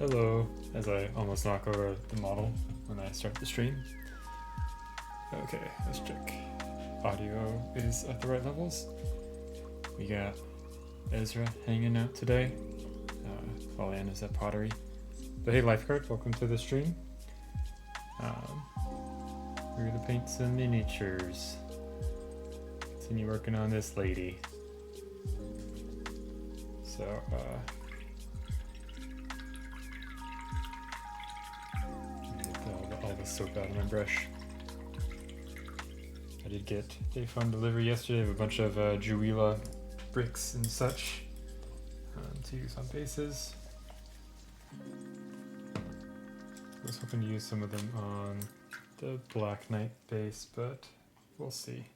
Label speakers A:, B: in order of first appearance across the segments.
A: Hello, as I almost knock over the model when I start the stream. Okay, let's check. Audio is at the right levels. We got Ezra hanging out today. Paulian is at pottery. But hey, Lifeguard, welcome to the stream. We're gonna paint some miniatures. Continue working on this lady. So, all the soap out of my brush. I did get a fun delivery yesterday of a bunch of Juwila bricks and such to use on bases. I was hoping to use some of them on the Black Knight base, but we'll see.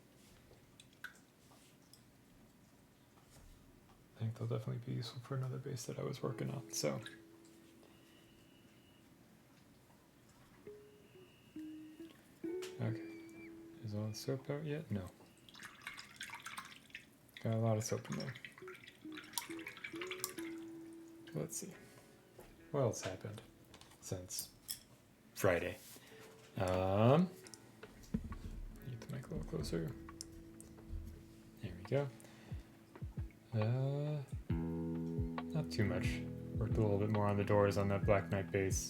A: I think they'll definitely be useful for another base that I was working on, so. Okay, is all the soap out yet? No. Got a lot of soap in there. Let's see. What else happened since Friday? Get the mic a little closer. There we go. Not too much. Worked a little bit more on the doors on that Black Knight base.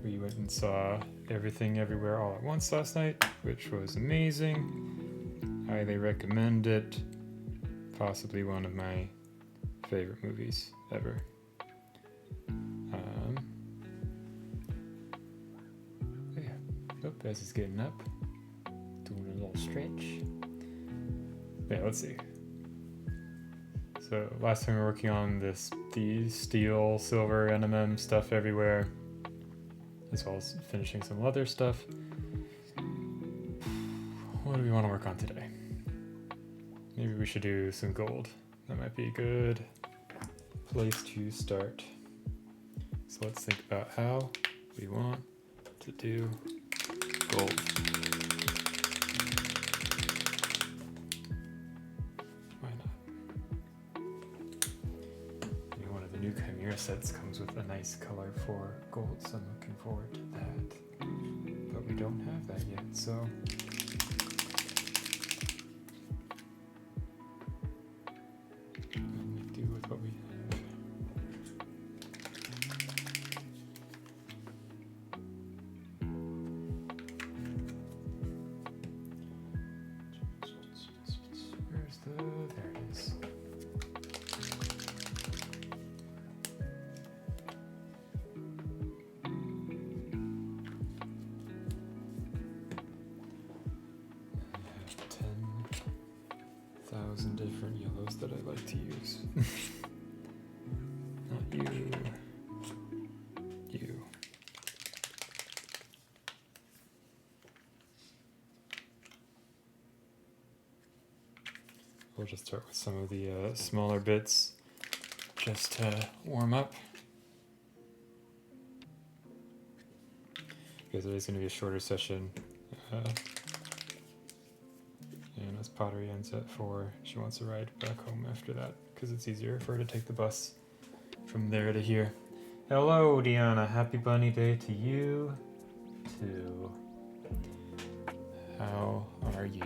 A: We went and saw Everything Everywhere All at Once last night, which was amazing. Highly recommend it. Possibly one of my favorite movies ever. Yeah. Oh, Bez is getting up, doing a little stretch. Yeah, let's see. So last time we were working on the steel, silver, NMM stuff everywhere, as well as finishing some leather stuff. What do we want to work on today? Maybe we should do some gold. That might be a good place to start. So let's think about how we want to do gold. Why not? Maybe one of the new Chimera sets comes with a nice color for gold, so I'm looking forward to that. But we don't have that yet, so there it is. I have 10,000 different yellows that I like to use. Not you. You. We'll just start with some of the smaller bits just to warm up. Because it is going to be a shorter session. And as pottery ends at 4, she wants to ride back home after that because it's easier for her to take the bus from there to here. Hello, Deanna. Happy Bunny Day to you too. How are you?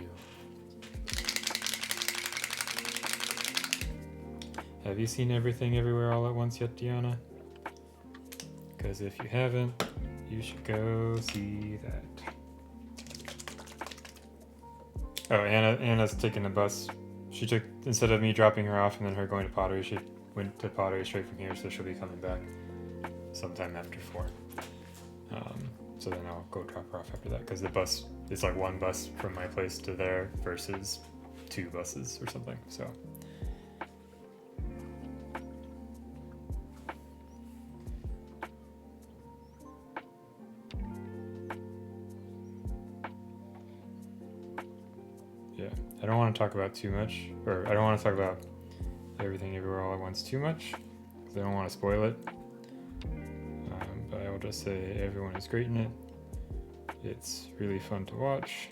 A: Have you seen Everything Everywhere All at Once yet, Deanna? Because if you haven't, you should go see that. Oh, Anna's taking the bus. She took, instead of me dropping her off and then her going to pottery, she went to pottery straight from here, so she'll be coming back sometime after 4. So then I'll go drop her off after that, because the bus is like one bus from my place to there versus 2 buses or something, so. Yeah, I don't want to talk about too much, or I don't want to talk about Everything Everywhere All at Once too much, because I don't want to spoil it. But I will just say everyone is great in it. It's really fun to watch.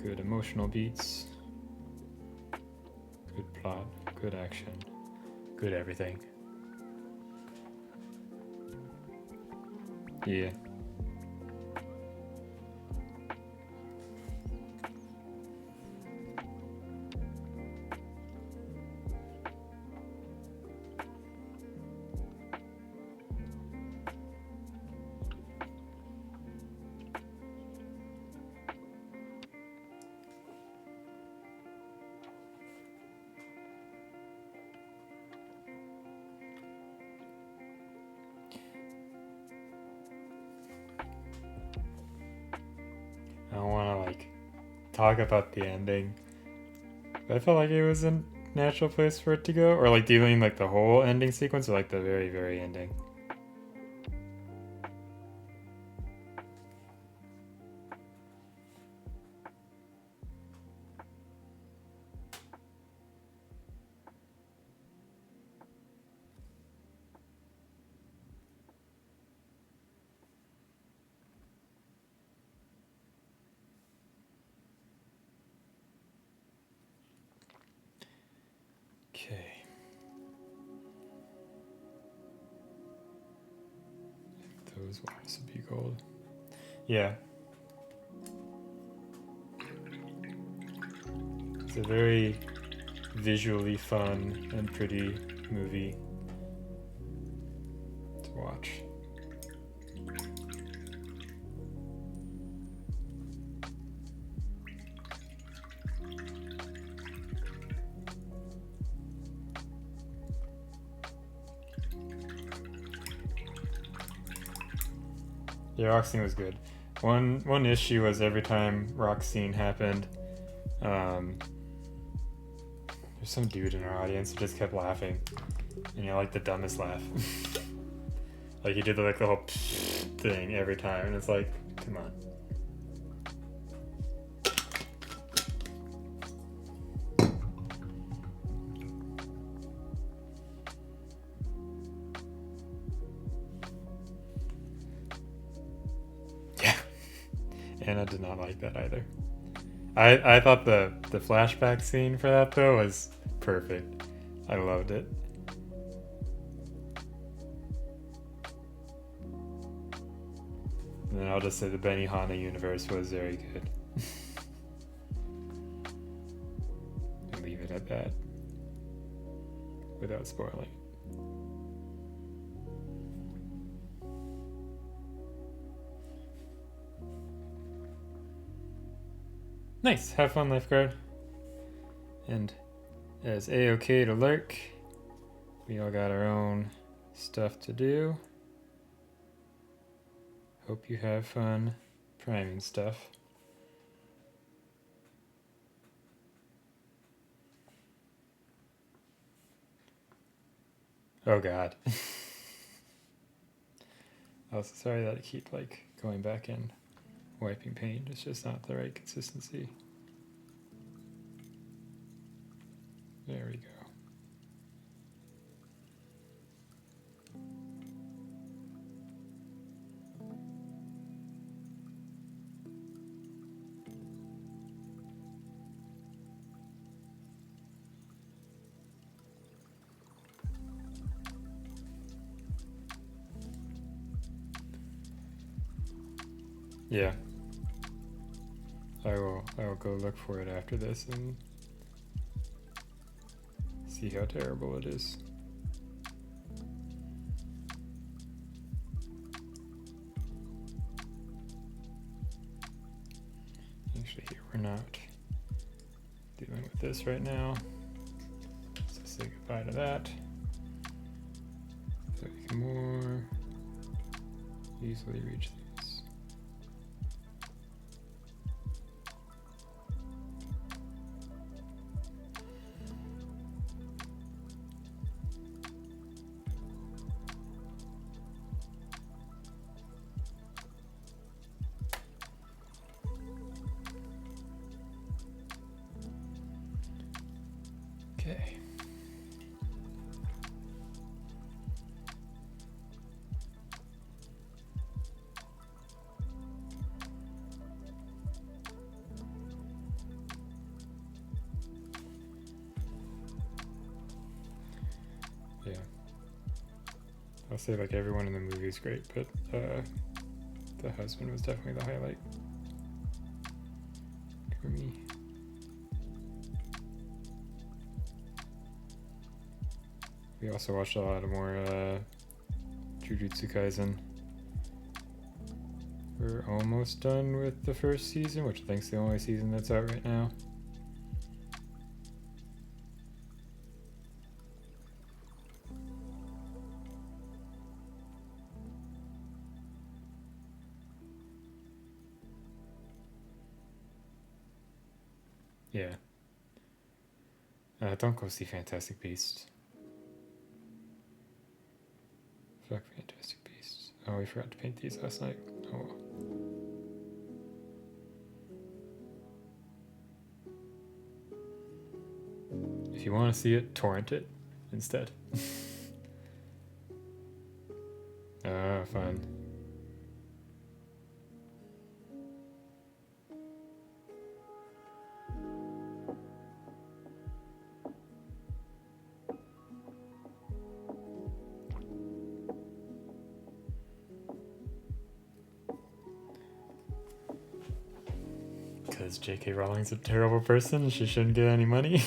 A: Good emotional beats. Good plot. Good action. Good everything. Yeah. I don't want to talk about the ending. But I felt like it was a natural place for it to go, or doing the whole ending sequence, or the very, very ending. Okay. Those will also be gold. Yeah. It's a very visually fun and pretty movie to watch. Yeah, rock scene was good. One issue was every time rock scene happened, there's some dude in our audience who just kept laughing, and like the dumbest laugh. Like he did the whole thing every time, and it's like, come on. Anna did not like that either. I thought the flashback scene for that though was perfect. I loved it. And then I'll just say the Benihana universe was very good. And leave it at that. Without spoiling. Nice, have fun, lifeguard. And as A-OK to lurk, we all got our own stuff to do. Hope you have fun priming stuff. Oh god. Also sorry that I keep going back and wiping paint. It's just not the right consistency. There we go. Yeah. I will go look for it after this and see how terrible it is. Actually, here we're not dealing with this right now. So say goodbye to that. So we can more easily reach these. Okay. Yeah. I'll say everyone in the movie is great, but the husband was definitely the highlight for me. We also watched a lot of more Jujutsu Kaisen. We're almost done with the first season, which I think is the only season that's out right now. Yeah. Don't go see Fantastic Beasts. Fuck Fantastic Beasts. Oh, we forgot to paint these last night. Oh well. If you want to see it, torrent it instead. Fine. Because J.K. Rowling's a terrible person and she shouldn't get any money.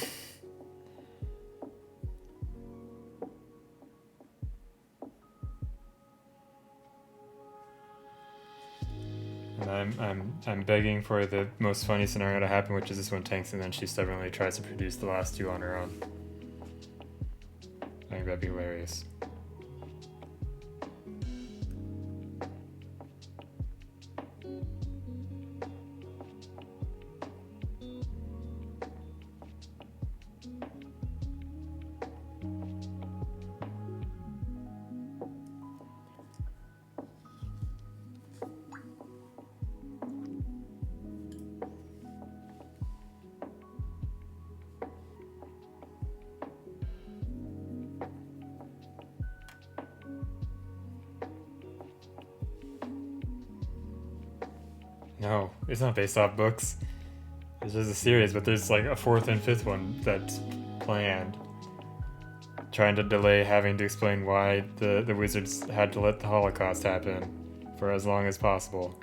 A: I'm begging for the most funny scenario to happen, which is this one tanks and then she stubbornly tries to produce the last two on her own. I think that'd be hilarious. No, it's not based off books. It's just a series, but there's like a fourth and fifth one that's planned. Trying to delay having to explain why the wizards had to let the Holocaust happen for as long as possible.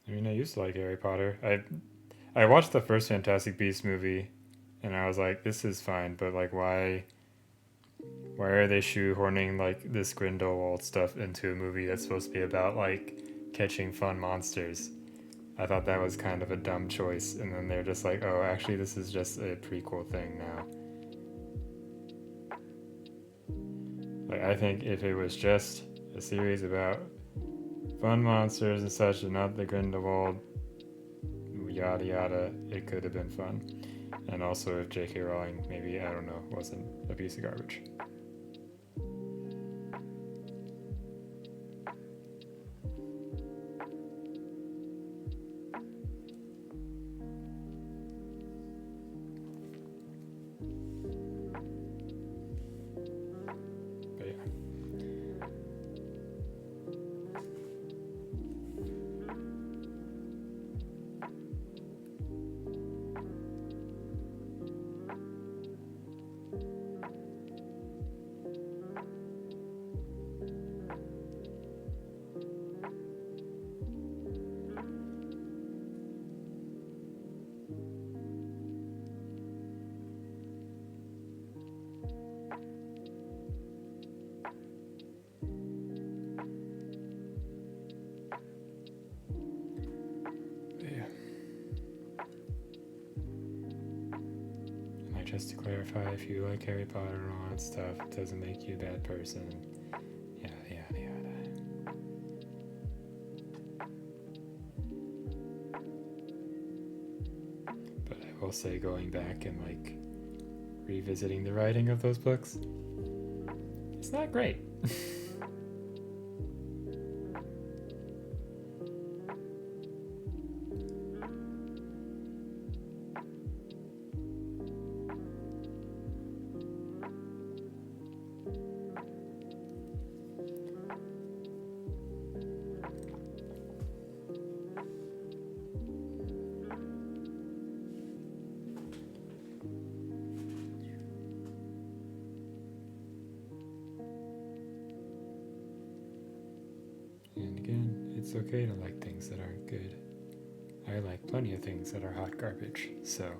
A: I mean, I used to like Harry Potter. I watched the first Fantastic Beasts movie, and I was like, this is fine, but like, why are they shoehorning like this Grindelwald stuff into a movie that's supposed to be about like catching fun monsters? I thought that was kind of a dumb choice, and then they're just like, oh, actually, this is just a prequel thing now. Like, I think if it was just a series about fun monsters and such, and not the Grindelwald yada yada, it could have been fun. And also if J.K. Rowling maybe, I don't know, wasn't a piece of garbage. But yeah. Just to clarify, if you like Harry Potter and all that stuff, it doesn't make you a bad person. Yada yada yada. But I will say, going back and like revisiting the writing of those books, it's not great. And again, it's okay to like things that aren't good. I like plenty of things that are hot garbage, so.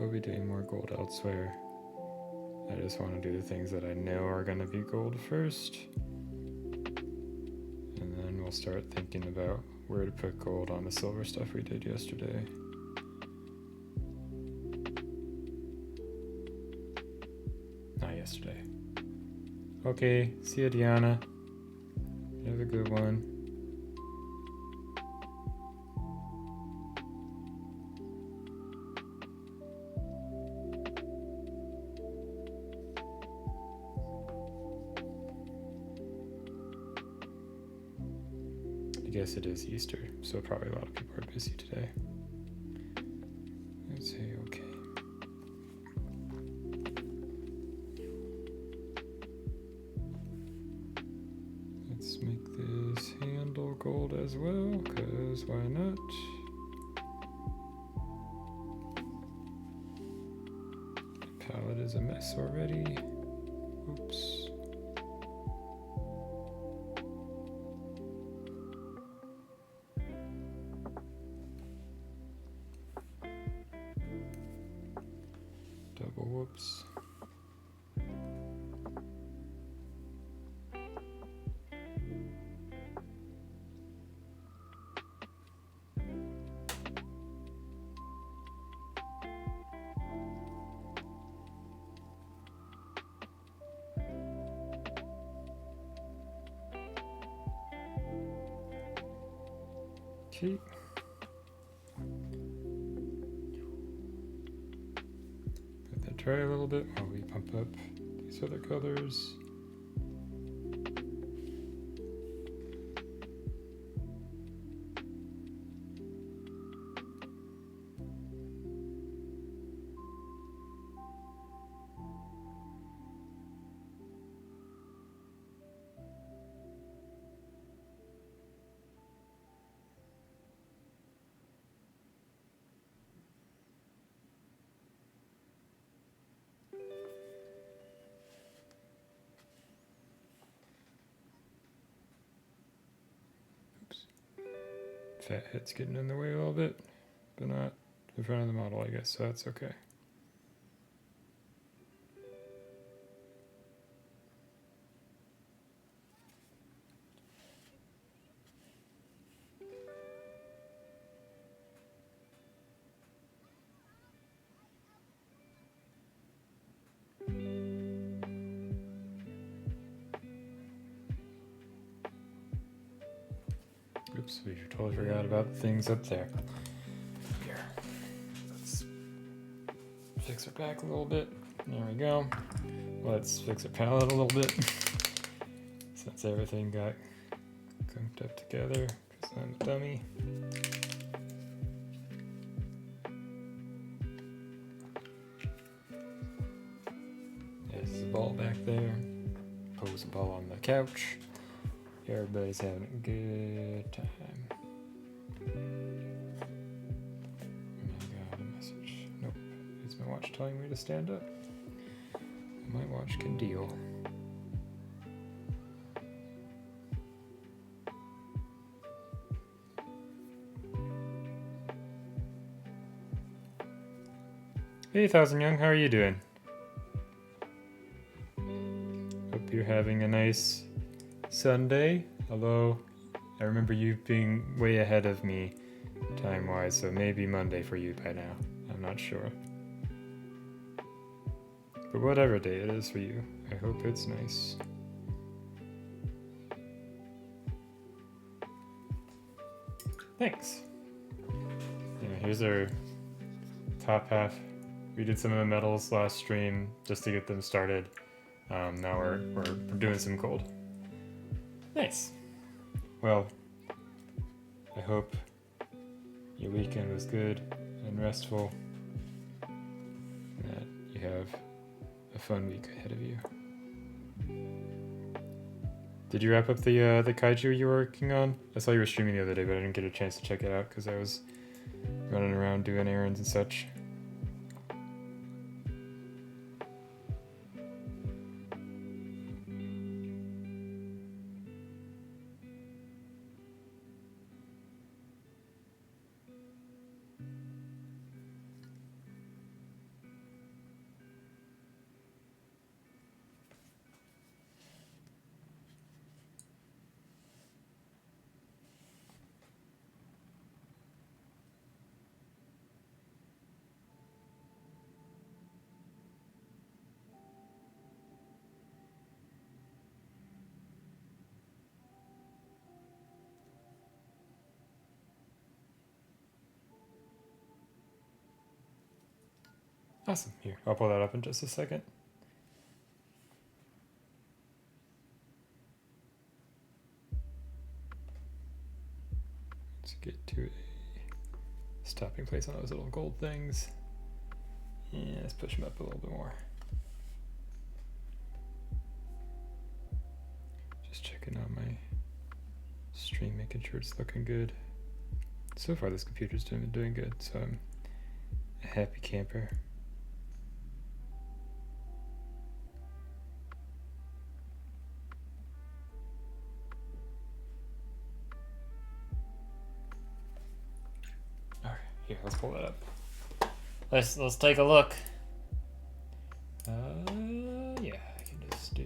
A: will be doing more gold elsewhere. I just want to do the things that I know are going to be gold first. And then we'll start thinking about where to put gold on the silver stuff we did yesterday. Not yesterday. Okay, see ya, Diana. Have a good one. I guess it is Easter, so probably a lot of people are busy today. Let's say okay. Let's make this handle gold as well, because why not? The palette is a mess already. Oops. Double whoops. Okay. Let that dry a little bit while we pump up these other colors. Fat head's getting in the way a little bit, but not in front of the model, I guess, so that's okay. Oops, we totally forgot about the things up there. Here, let's fix her back a little bit. There we go. Let's fix her palette a little bit. Since everything got cooked up together, because I'm a dummy. There's the ball back there. Pose a ball on the couch. Everybody's having a good time. I got a message. Nope. Is my watch telling me to stand up? My watch can deal. Hey, Thousand Young, how are you doing? Hope you're having a nice Sunday, although I remember you being way ahead of me time-wise, so maybe Monday for you by now. I'm not sure. But whatever day it is for you, I hope it's nice. Thanks. Yeah, here's our top half. We did some of the metals last stream just to get them started. Now we're doing some gold. Nice. Well, I hope your weekend was good and restful, and that you have a fun week ahead of you. Did you wrap up the kaiju you were working on? I saw you were streaming the other day, but I didn't get a chance to check it out because I was running around doing errands and such. Awesome. Here, I'll pull that up in just a second. Let's get to a stopping place on those little gold things. And let's push them up a little bit more. Just checking out my stream, making sure it's looking good. So far this computer's doing good, so I'm a happy camper. Alright, here, let's pull that up. Let's take a look. Yeah, I can just do.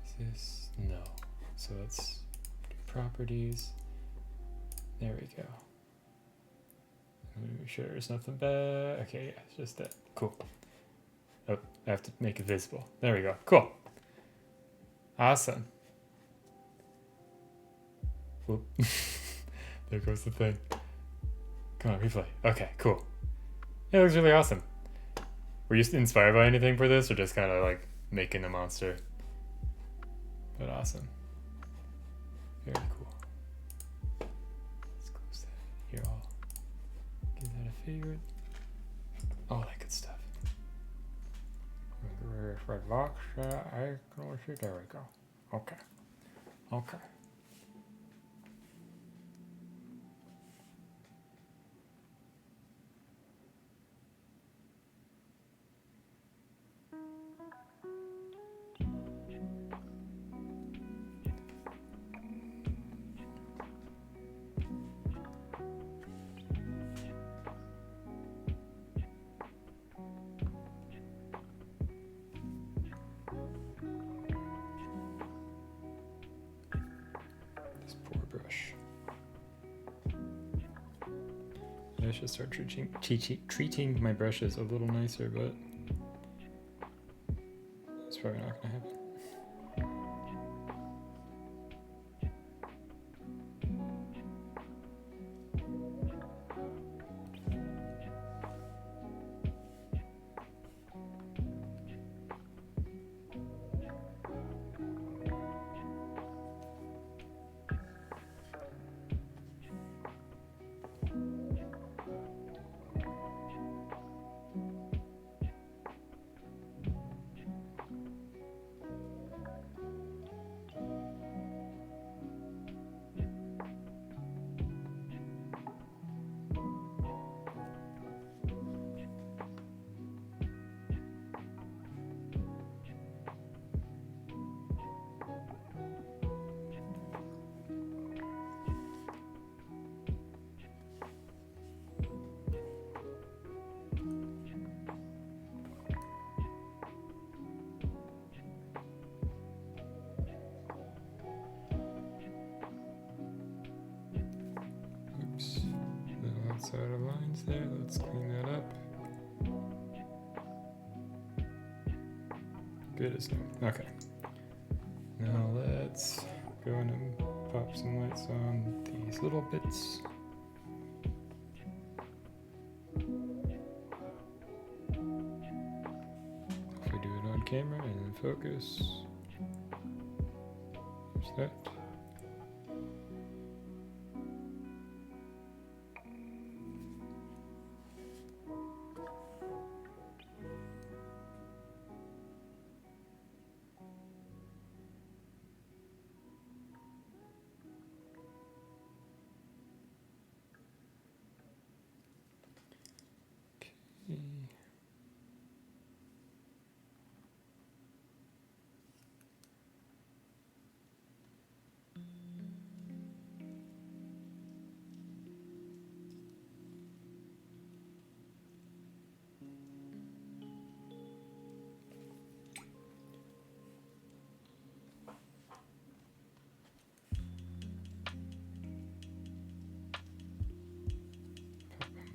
A: Is this? No. So let's do properties. There we go. Let me make sure there's nothing bad. Okay, yeah, it's just that. Cool. Oh, I have to make it visible. There we go. Cool. Awesome. Whoop. There goes the thing. Come on, replay. Okay, cool. Yeah, it looks really awesome. Were you inspired by anything for this, or just kind of like making a monster? But awesome. Very cool. Let's close that. Here, I'll give that a favorite. All that good stuff. Red box. There we go. Okay. Okay. I should start treating my brushes a little nicer, but it's probably not going to happen. Outside of lines there, let's clean that up. Good as new. Okay. Now let's go in and pop some lights on these little bits. If we do it on camera and then focus. There's that.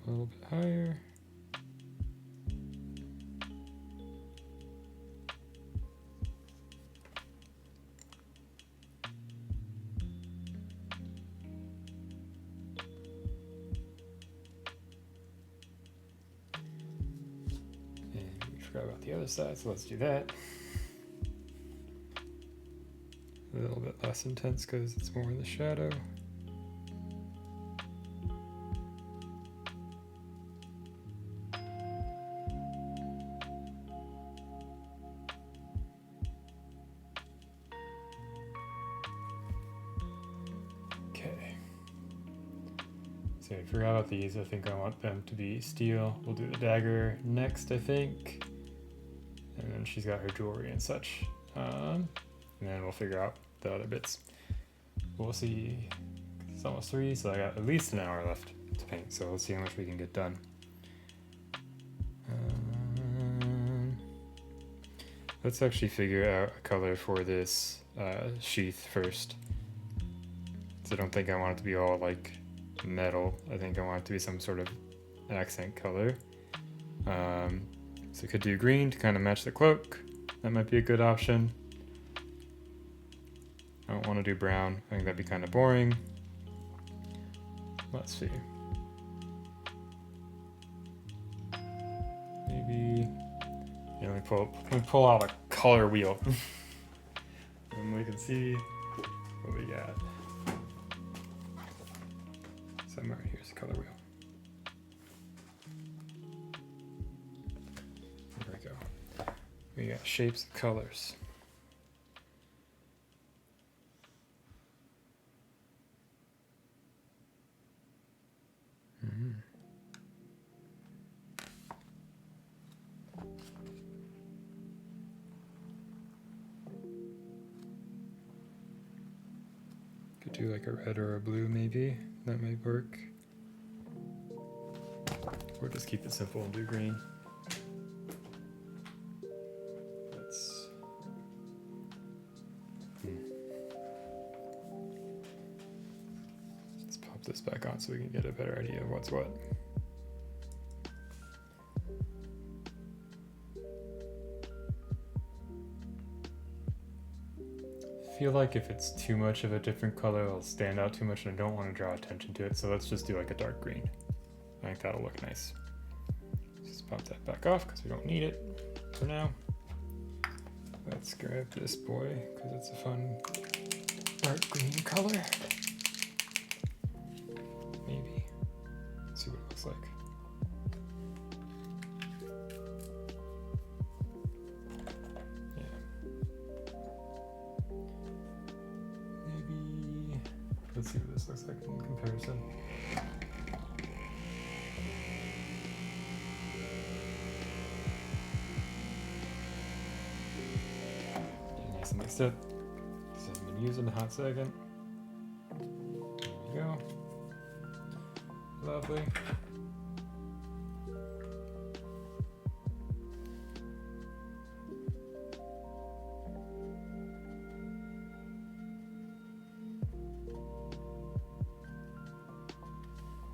A: A little bit higher. the other side, so let's do that. A little bit less intense because it's more in the shadow. Okay. So I forgot about these. I think I want them to be steel. We'll do the dagger next, I think. And then she's got her jewelry and such. And then we'll figure out the other bits. We'll see. It's almost 3, so I got at least an hour left to paint. So let's see how much we can get done. Let's actually figure out a color for this sheath first. So I don't think I want it to be all like metal. I think I want it to be some sort of accent color. So I could do green to kind of match the cloak. That might be a good option. I don't want to do brown. I think that'd be kind of boring. Let's see. Maybe. Yeah, let me pull out a color wheel, and we can see what we got. Somewhere here's the color wheel. There we go. We got shapes and colors. Could do like a red or a blue maybe. That might work. Or just keep it simple and do green. Let's pop this back on so we can get a better idea of what's what. I feel like if it's too much of a different color, it'll stand out too much and I don't want to draw attention to it, so let's just do like a dark green. I think that'll look nice. Just pop that back off because we don't need it for now. Let's grab this boy because it's a fun dark green color. Maybe. Let's see what it looks like. Let's see what this looks like in comparison. Nice and mixed up. This hasn't been used in a hot second. There we go. Lovely.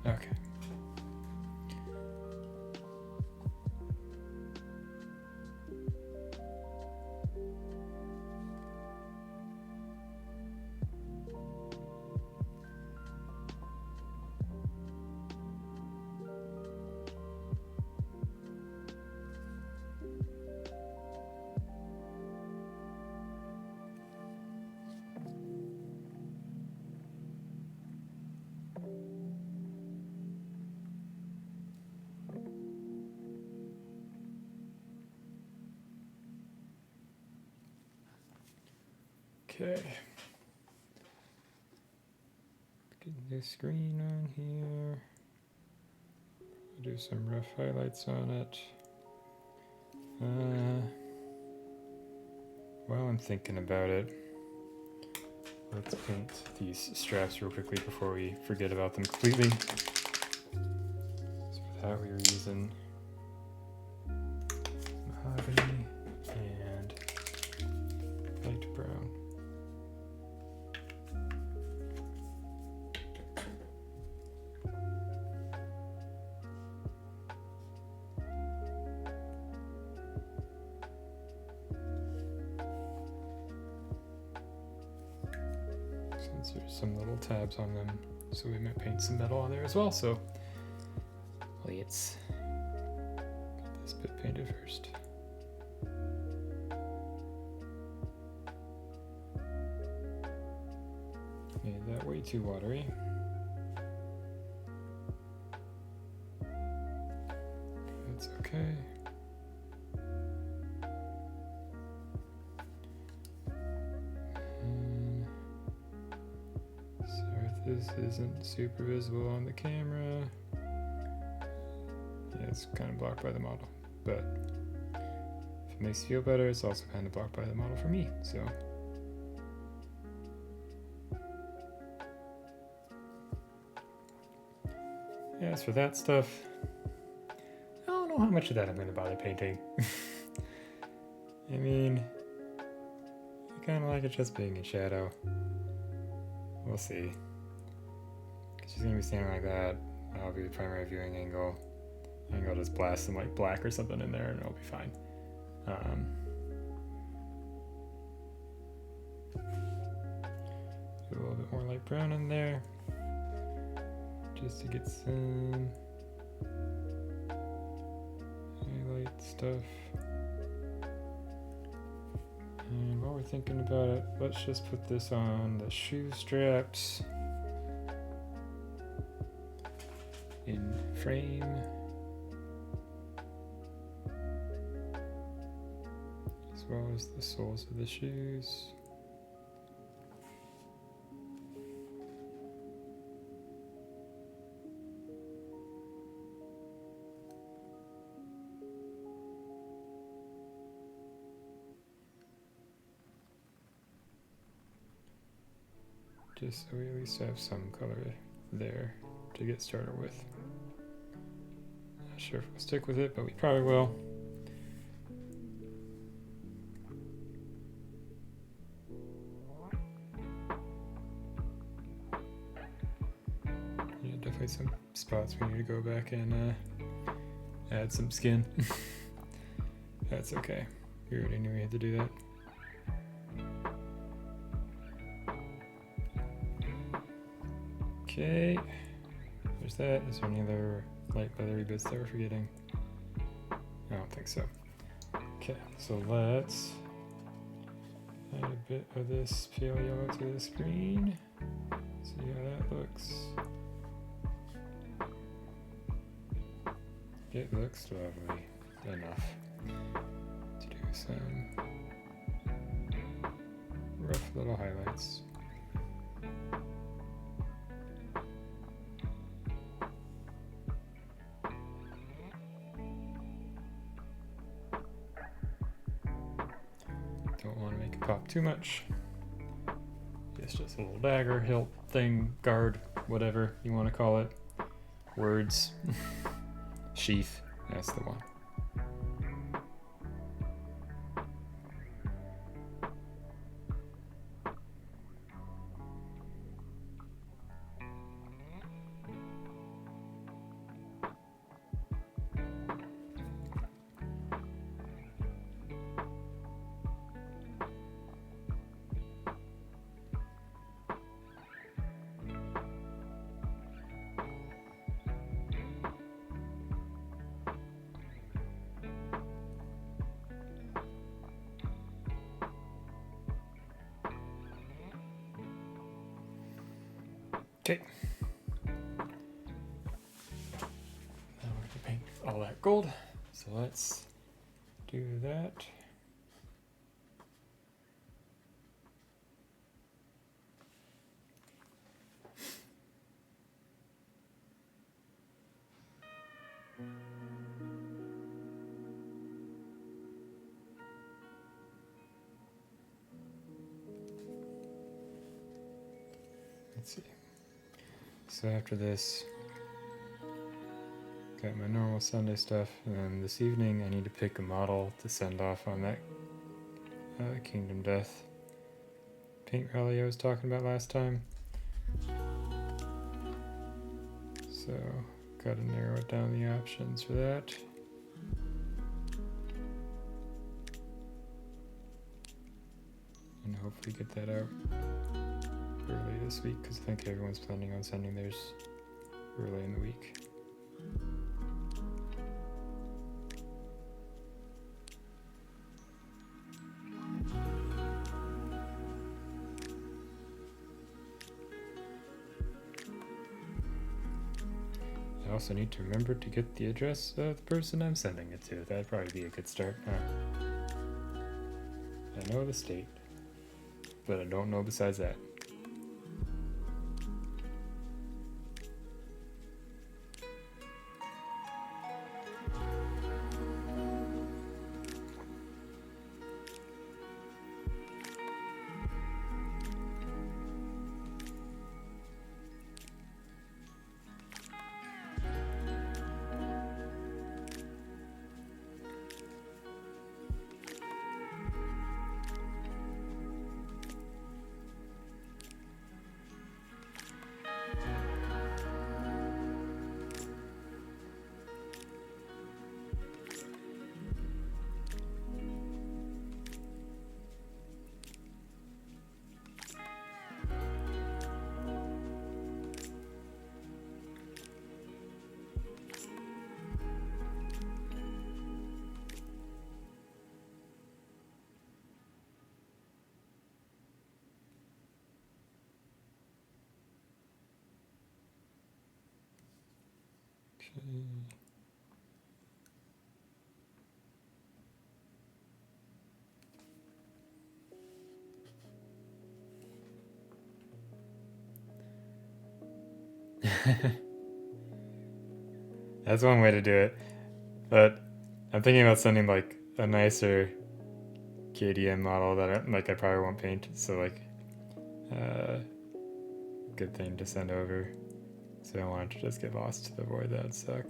A: Okay. Okay. Get this green on here. Do some rough highlights on it. While I'm thinking about it, let's paint these straps real quickly before we forget about them completely. So for that we were using mahogany and light brown. Since there's some little tabs on them, so we might paint some metal on there as well. So let's get this bit painted first. Made that way too watery. That's okay. So if this isn't super visible on the camera, yeah, it's kind of blocked by the model. But if it makes you feel better, it's also kind of blocked by the model for me, so. Yeah, as for that stuff, I don't know how much of that I'm going to bother painting. I mean, I kind of like it just being in shadow. We'll see. Because she's going to be standing like that. That'll be the primary viewing angle. I think I'll just blast some like black or something in there and it'll be fine. Do a little bit more light brown in there. Just to get some highlight stuff. And while we're thinking about it, let's just put this on the shoe straps in frame. As well as the soles of the shoes. Just so we at least have some color there to get started with. Not sure if we'll stick with it, but we probably will. Yeah, definitely some spots we need to go back and add some skin. That's okay. We already knew we had to do that. Okay, there's that. Is there any other light leathery bits that we're forgetting? I don't think so. Okay, so let's add a bit of this pale yellow to the screen. See how that looks. It looks lovely enough to do some rough little highlights. Don't want to make it pop too much. It's just a little dagger, hilt thing, guard, whatever you want to call it. Words. Sheath, that's the one. Okay. Now we're going to paint all that gold. So let's do that. Let's see. So after this, got my normal Sunday stuff, and then this evening I need to pick a model to send off on that Kingdom Death paint rally I was talking about last time. So, gotta narrow it down the options for that. And hopefully get that out early this week, because I think everyone's planning on sending theirs early in the week. I also need to remember to get the address of the person I'm sending it to. That'd probably be a good start. I know the state, but I don't know besides that. That's one way to do it, but I'm thinking about sending like a nicer KDM model that I probably won't paint. So like, good thing to send over. So I don't want it to just get lost to the void. That'd suck.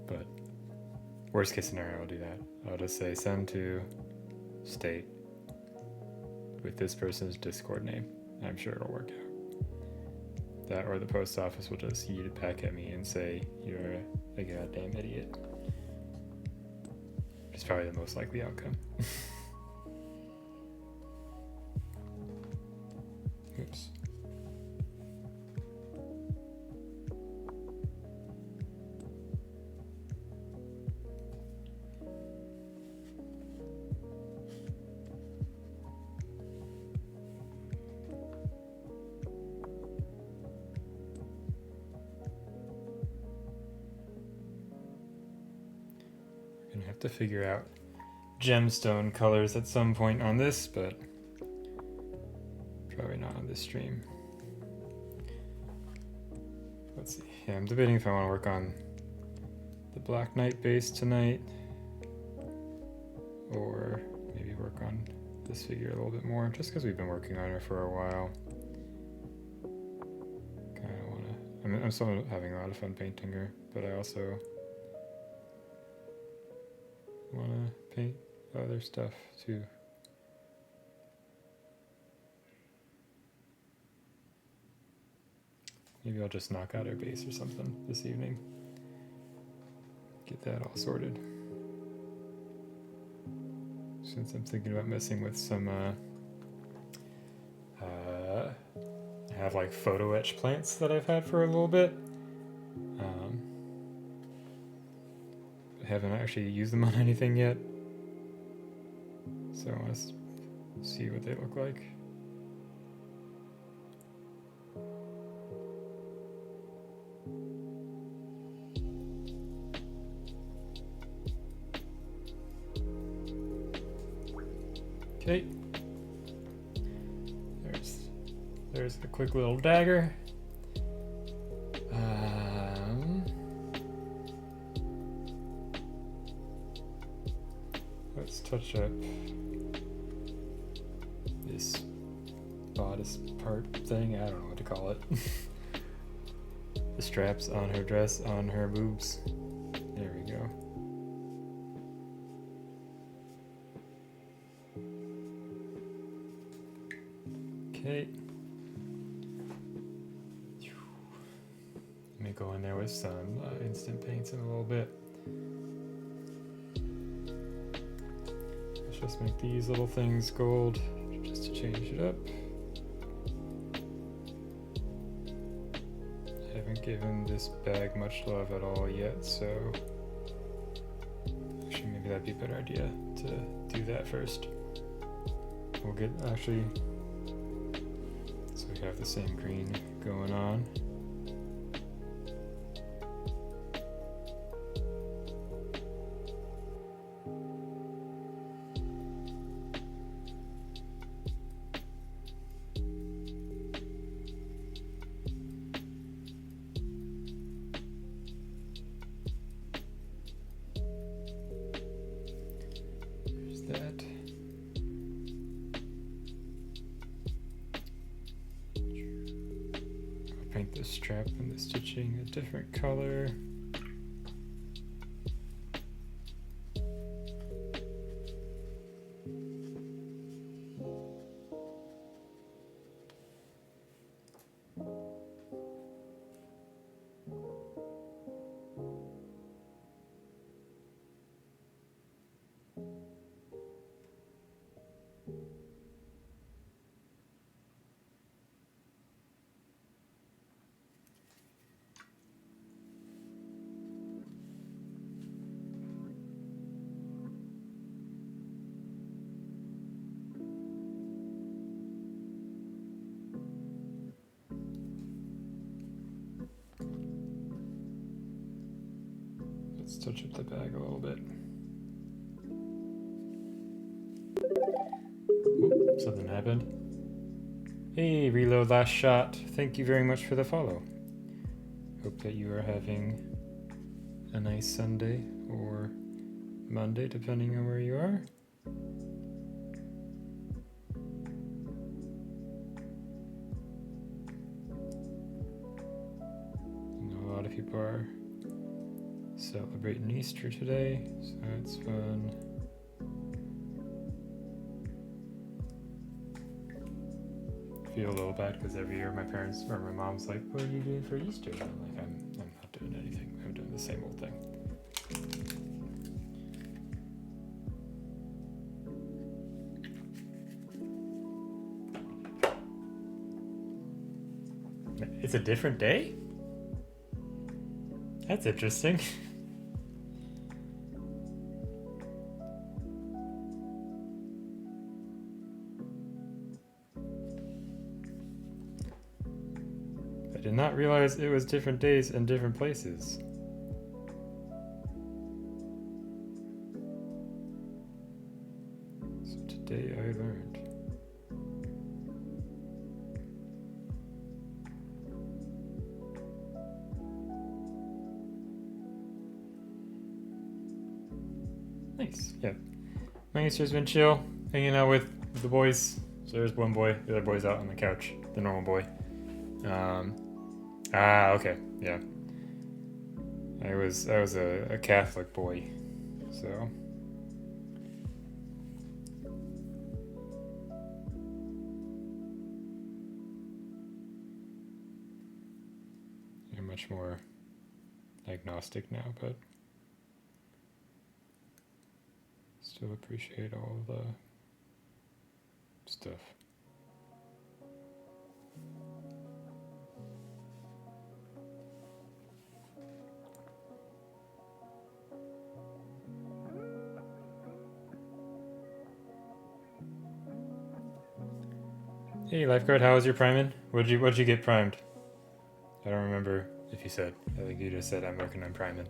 A: But worst case scenario, I'll do that. I'll just say send to state with this person's Discord name. I'm sure it'll work out. That or the post office will just yeet it back at me and say you're a goddamn idiot. Which is probably the most likely outcome. Oops. Gonna have to figure out gemstone colors at some point on this, but probably not on this stream. Let's see. Yeah, I'm debating if I want to work on the Black Knight base tonight, or maybe work on this figure a little bit more, just because we've been working on her for a while. Kind of want to. I'm still having a lot of fun painting her, but I also want to paint other stuff too. Maybe I'll just knock out her base or something this evening. Get that all sorted. Since I'm thinking about messing with some, I have like photo etch plants that I've had for a little bit. I haven't actually used them on anything yet. So I want to see what they look like. Okay. There's the quick little dagger. Let's touch up this bodice part thing. I don't know what to call it. The straps on her dress, on her boobs. There we go. Okay. Let me go in there with some instant paints in a little bit. Let's just make these little things gold just to change it up. I haven't given this bag much love at all yet, so actually maybe that'd be a better idea to do that first. We'll get actually. So to have the same green going on. There's that. Paint the strap and the stitching a different color. Let's touch up the bag a little bit. Oop, something happened. Hey, reload last shot. Thank you very much for the follow. Hope that you are having a nice Sunday or Monday, depending on where you are. I know a lot of people are celebrating Easter today, so that's fun. I feel a little bad because every year my parents or my mom's like, "What are you doing for Easter?" And I'm like, I'm not doing anything. I'm doing the same old thing. It's a different day? That's interesting. I did not realize it was different days and different places. So today I learned. Nice, yeah. My Easter's been chill, hanging out with the boys. So there's one boy, the other boy's out on the couch, the normal boy. Okay, yeah. I was a Catholic boy, so. I'm much more agnostic now, but still appreciate all the stuff. Hey Lifeguard, how was your priming? What'd you get primed? I don't remember if you said. I think you just said I'm working on priming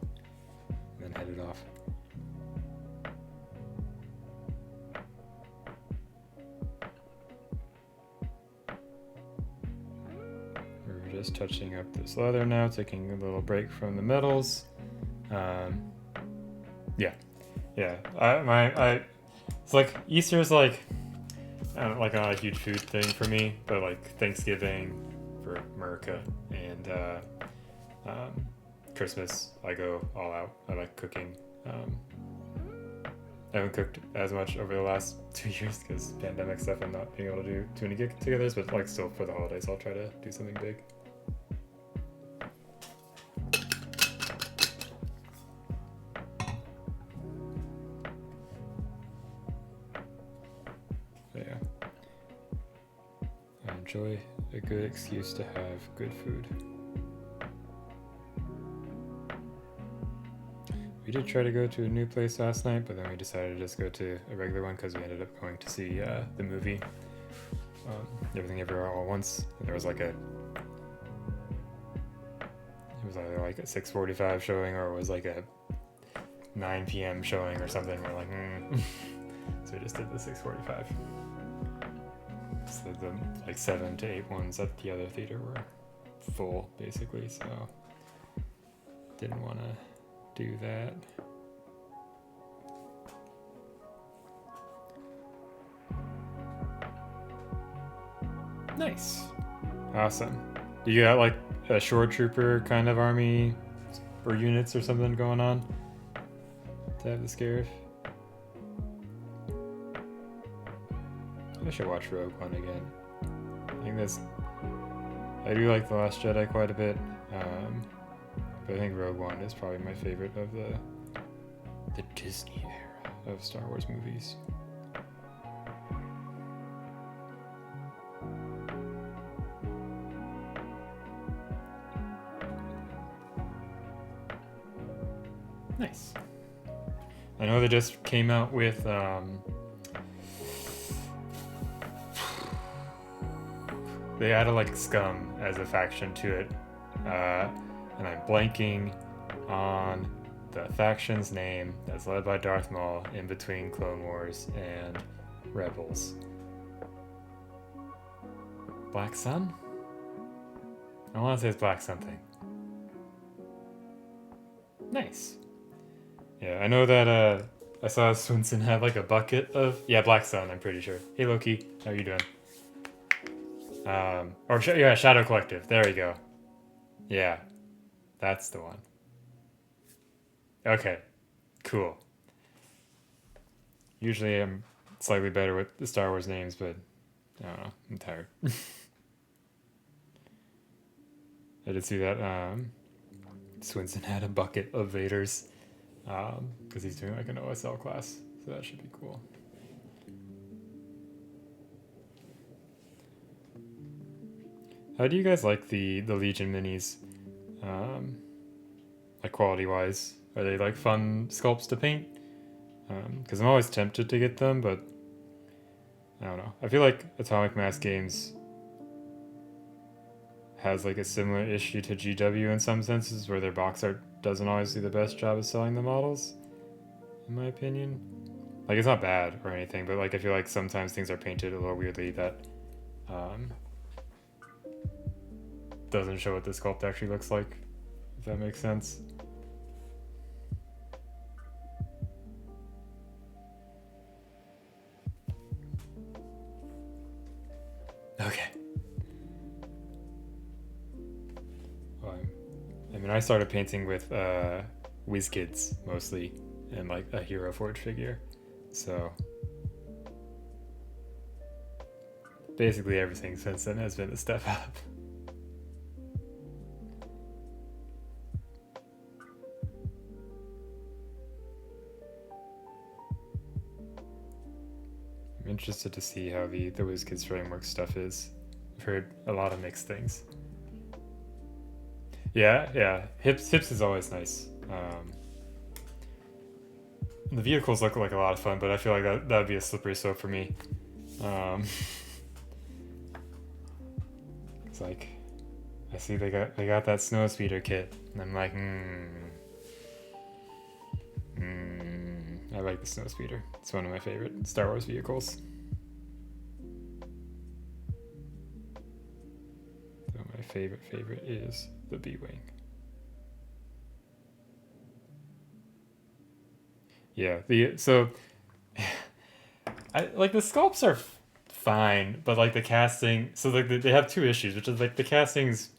A: and then headed off. We're just touching up this leather now, taking a little break from the metals. Yeah. It's like Easter's like, I don't like not a huge food thing for me, but like Thanksgiving for America and Christmas, I go all out. I like cooking. I haven't cooked as much over the last 2 years because pandemic stuff and not being able to do too many get-togethers, but like still for the holidays, I'll try to do something big. Yeah. I enjoy a good excuse to have good food. We did try to go to a new place last night, but then we decided to just go to a regular one because we ended up going to see the movie. Everything Everywhere All at Once. There was like it was either like a 6:45 showing or it was like a 9 p.m. showing or something. We're like, so we just did the 6:45. So the like 7 to 8 ones at the other theater were full basically, so didn't want to do that. Nice. Awesome. You got like a shore trooper kind of army or units or something going on to have the Scarif? I should watch Rogue One again. I do like The Last Jedi quite a bit, but I think Rogue One is probably my favorite of the Disney era of Star Wars movies. Nice. I know they just came out with they added like Scum as a faction to it, and I'm blanking on the faction's name that's led by Darth Maul in between Clone Wars and Rebels. Black Sun? I want to say it's Black something. Nice. Yeah, I know that I saw Swinson have like a bucket of Black Sun, I'm pretty sure. Hey Loki, how are you doing? Shadow Collective. There we go. Yeah, that's the one. Okay, cool. Usually I'm slightly better with the Star Wars names, but I don't know. I'm tired. I did see that Swinson had a bucket of Vaders because he's doing like an OSL class, so that should be cool. How do you guys like the Legion minis? Like quality wise, are they like fun sculpts to paint? Because I'm always tempted to get them, but I don't know. I feel like Atomic Mass Games has like a similar issue to GW in some senses, where their box art doesn't always do the best job of selling the models, in my opinion. Like, it's not bad or anything, but like I feel like sometimes things are painted a little weirdly that doesn't show what the sculpt actually looks like, if that makes sense. Okay. Well, I mean, I started painting with WizKids mostly, and like a Hero Forge figure, so basically everything since then has been a step up. I'm interested to see how the WizKids framework stuff is. I've heard a lot of mixed things. Yeah, hips is always nice. The vehicles look like a lot of fun, but I feel like that would be a slippery slope for me. It's like, I see they got that snow speeder kit, and I'm like, I like the snow speeder. It's one of my favorite Star Wars vehicles. So my favorite is the B-Wing. Yeah, I like the sculpts are fine, but like the casting, so like they have two issues, which is like the casting's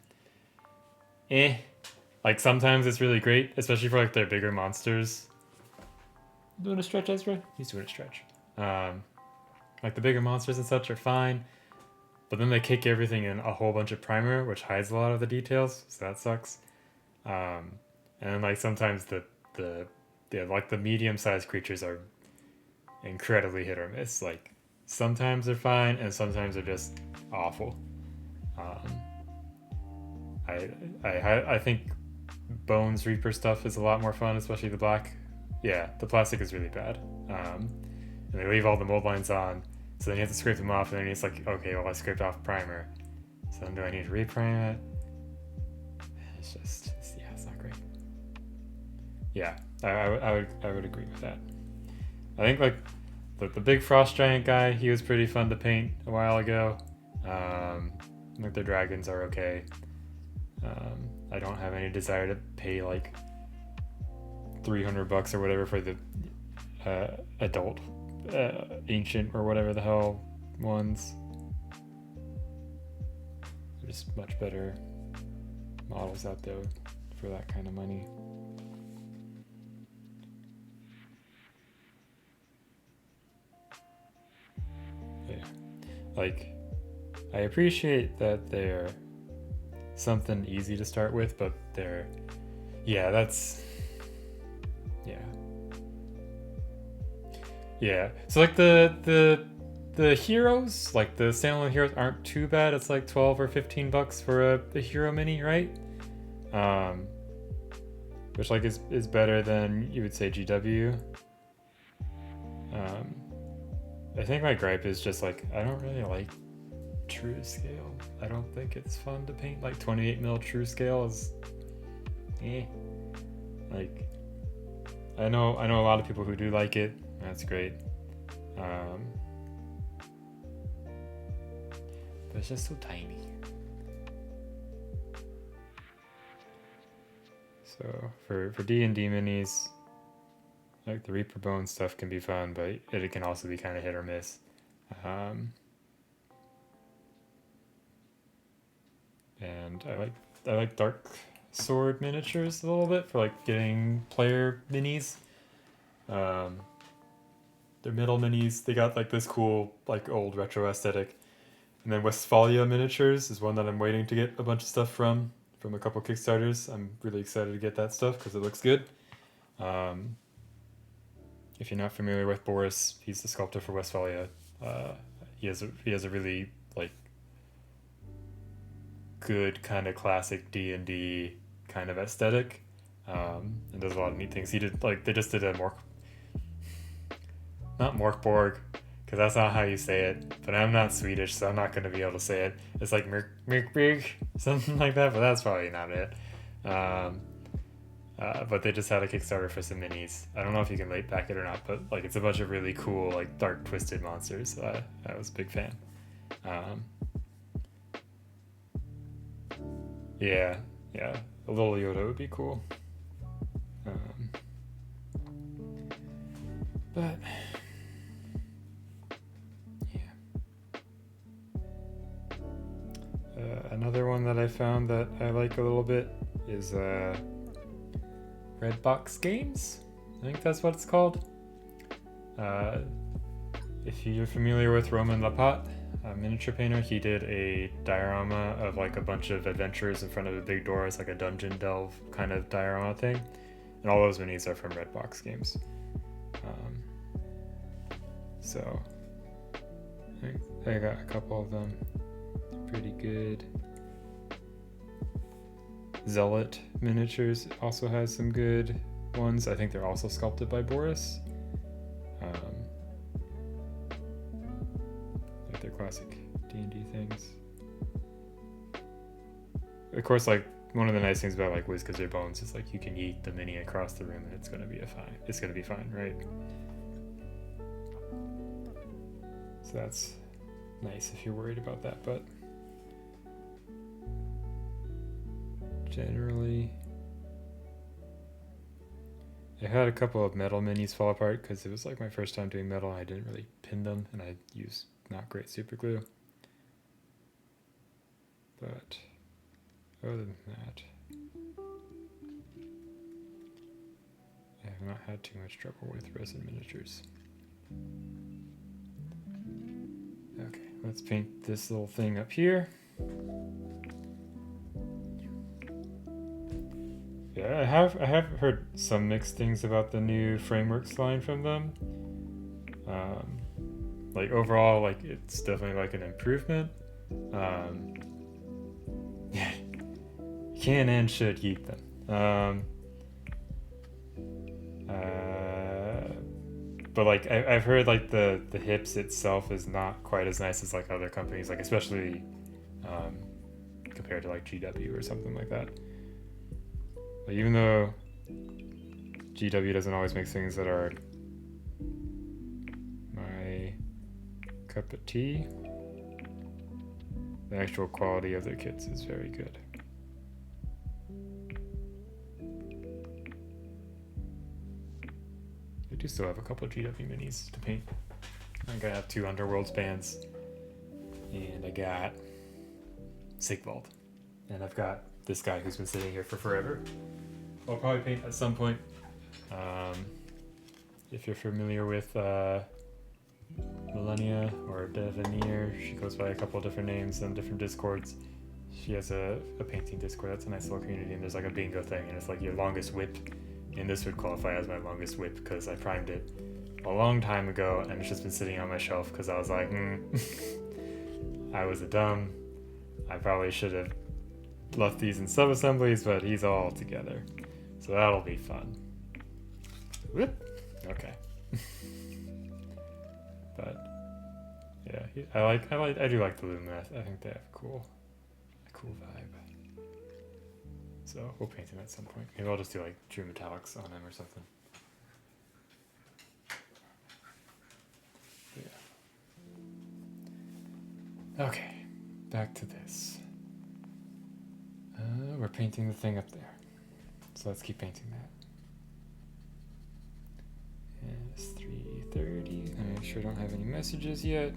A: like sometimes it's really great, especially for like their bigger monsters. Doing a stretch, Ezra? He's doing a stretch. Like the bigger monsters and such are fine, but then they kick everything in a whole bunch of primer, which hides a lot of the details, so that sucks. And then like sometimes the medium-sized creatures are incredibly hit or miss. Like sometimes they're fine, and sometimes they're just awful. I think Bones Reaper stuff is a lot more fun, especially the black. Yeah, the plastic is really bad. And they leave all the mold lines on, So then you have to scrape them off, and then it's like, okay, well I scraped off primer. So then do I need to reprime it? It's just, yeah, it's not great. Yeah, I would agree with that. I think like the big frost giant guy, he was pretty fun to paint a while ago. Like the dragons are okay. I don't have any desire to pay like $300 or whatever for the adult ancient or whatever the hell ones. There's much better models out there for that kind of money. Yeah, like I appreciate that they're something easy to start with, but they're, yeah, that's, yeah. So like the heroes, like the standalone heroes aren't too bad. It's like $12 or $15 for a hero mini, right? Which like is better than you would say GW. I think my gripe is just like I don't really like true scale. I don't think it's fun to paint. Like 28mm true scale is like I know a lot of people who do like it. That's great. But it's just so tiny. So for D&D minis, like the Reaper Bone stuff can be fun, but it can also be kind of hit or miss. And I like Dark Sword miniatures a little bit for like getting player minis. They're middle minis. They got like this cool like old retro aesthetic. And then Westphalia miniatures is one that I'm waiting to get a bunch of stuff from a couple Kickstarters. I'm really excited to get that stuff because it looks good. If you're not familiar with Boris, he's the sculptor for Westphalia. He has a really like good kind of classic D&D kind of aesthetic, and does a lot of neat things. He did like they just did a not Morkborg, because that's not how you say it. But I'm not Swedish, so I'm not going to be able to say it. It's like Mirkbrig, something like that, but that's probably not it. But they just had a Kickstarter for some minis. I don't know if you can late back it or not, but like it's a bunch of really cool like dark twisted monsters. I was a big fan. Yeah, a little Yoda would be cool. But another one that I found that I like a little bit is Redbox Games. I think that's what it's called. If you're familiar with Roman Lapat, a miniature painter, he did a diorama of like a bunch of adventurers in front of a big door. It's like a dungeon delve kind of diorama thing. And all those minis are from Redbox Games. So I got a couple of them. Pretty good. Zealot Miniatures also has some good ones. I think they're also sculpted by Boris. Like their classic D&D things. Of course, like one of the nice things about like Wizkazir Bones is like you can yeet the mini across the room and it's gonna be fine, right? So that's nice if you're worried about that, but generally I had a couple of metal minis fall apart because it was like my first time doing metal. I didn't really pin them and I used not great super glue. But other than that, I have not had too much trouble with resin miniatures. Okay, let's paint this little thing up here. Yeah, I have heard some mixed things about the new frameworks line from them. Like overall, like it's definitely like an improvement. Can and should yeet them. but like I've heard like the hips itself is not quite as nice as like other companies, like especially compared to like GW or something like that. But even though GW doesn't always make things that are my cup of tea, the actual quality of their kits is very good. I do still have a couple of GW minis to paint. I think I have 2 Underworld spans, and I got Sigvald, and I've got this guy who's been sitting here for forever. I'll probably paint at some point. If you're familiar with Millennia or Devanir, she goes by a couple of different names on different discords. She has a painting discord that's a nice little community, and there's like a bingo thing, and it's like your longest whip, and this would qualify as my longest whip because I primed it a long time ago, and it's just been sitting on my shelf because I was like, I was a dumb. I probably should have left these in sub-assemblies, but he's all together, so that'll be fun. Whoop. Okay. But yeah, I do like the Lumina. I think they have a cool vibe. So we'll paint him at some point. Maybe I'll just do like true metallics on him or something. But yeah. Okay, back to this. We're painting the thing up there, so let's keep painting that. And it's 3:30. I make sure I don't have any messages yet.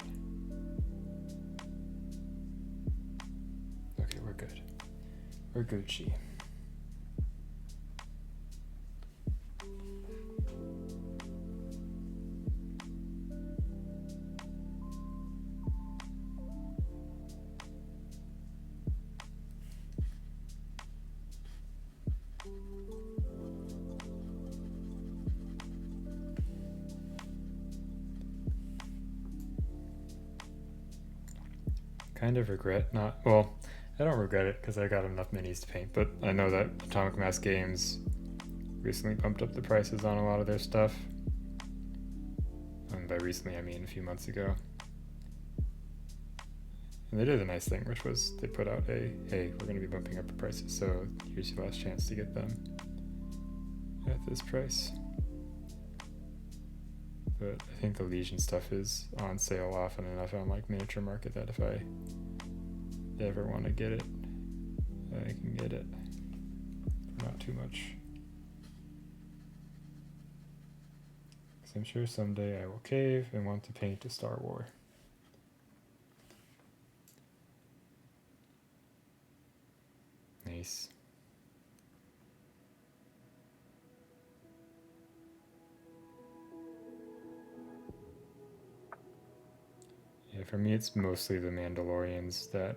A: Okay, we're good. We're Gucci. Kind of regret not, well, I don't regret it because I got enough minis to paint, but I know that Atomic Mass Games recently bumped up the prices on a lot of their stuff. And by recently, I mean a few months ago. And they did a nice thing, which was they put out a, hey, we're going to be bumping up the prices, so here's your last chance to get them at this price. But I think the Legion stuff is on sale often enough on like Miniature Market that if I ever want to get it, I can get it for not too much. Because I'm sure someday I will cave and want to paint a Star War. Nice. Yeah, for me it's mostly the Mandalorians that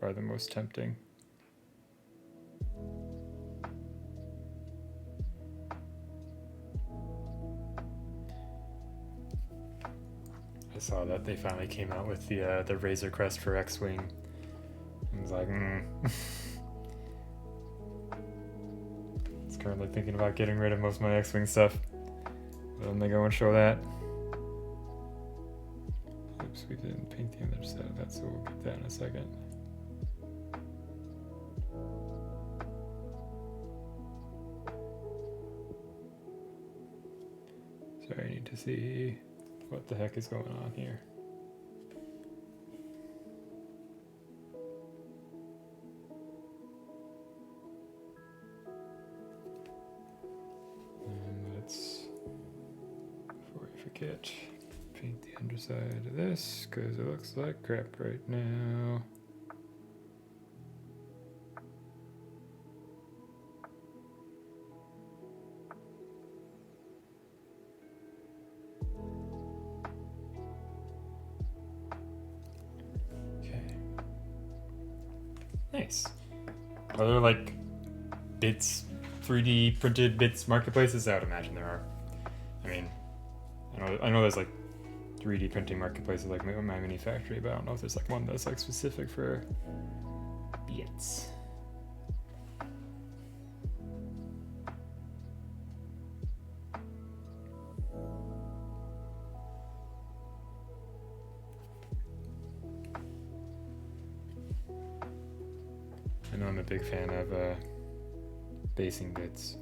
A: are the most tempting. I saw that they finally came out with the Razor Crest for X-Wing. I was like, I was currently thinking about getting rid of most of my X-Wing stuff. But I'm gonna go and show that. Oops, we didn't paint the other side of that, so we'll get that in a second. Sorry, I need to see what the heck is going on here. And let's, before I forget, paint the underside of this, because it looks like crap right now. Nice. Are there like bits, 3D printed bits marketplaces? I would imagine there are. I mean, I know there's like 3D printing marketplaces like My Mini Factory, but I don't know if there's like one that's like specific for bits. know I'm a big fan of basing bits.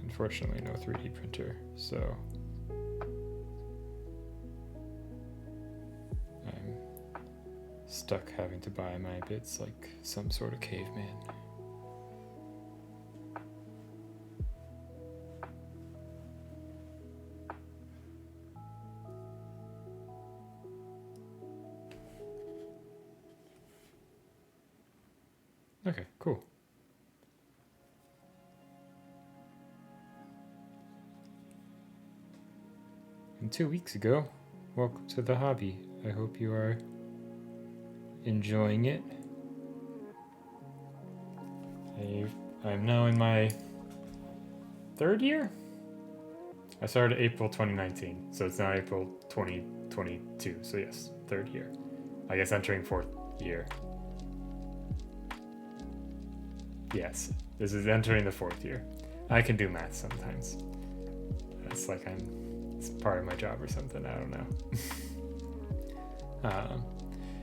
A: Unfortunately, no 3D printer, so I'm stuck having to buy my bits like some sort of caveman. Okay, cool. And 2 weeks ago, welcome to the hobby. I hope you are enjoying it. I'm now in my 3rd year? I started April 2019, so it's now April 2022, so yes, 3rd year. I guess entering 4th year. Yes, this is entering the 4th year. I can do math sometimes. It's like it's part of my job or something, I don't know.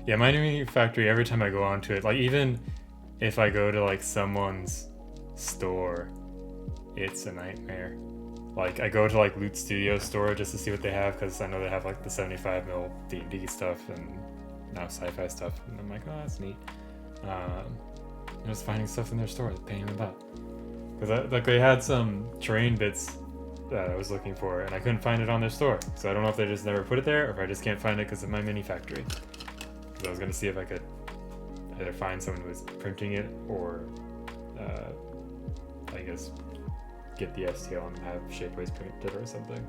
A: Yeah, my new factory, every time I go onto it, like even if I go to like someone's store, it's a nightmare. Like I go to like Loot Studio store just to see what they have, because I know they have like the 75mm D&D stuff and now sci-fi stuff, and I'm like, oh, that's neat. Just finding stuff in their store, paying them about. Because like they had some terrain bits that I was looking for, and I couldn't find it on their store. So I don't know if they just never put it there, or if I just can't find it because of my mini factory. Because I was gonna see if I could either find someone who was printing it, or I guess get the STL and have Shapeways print it or something.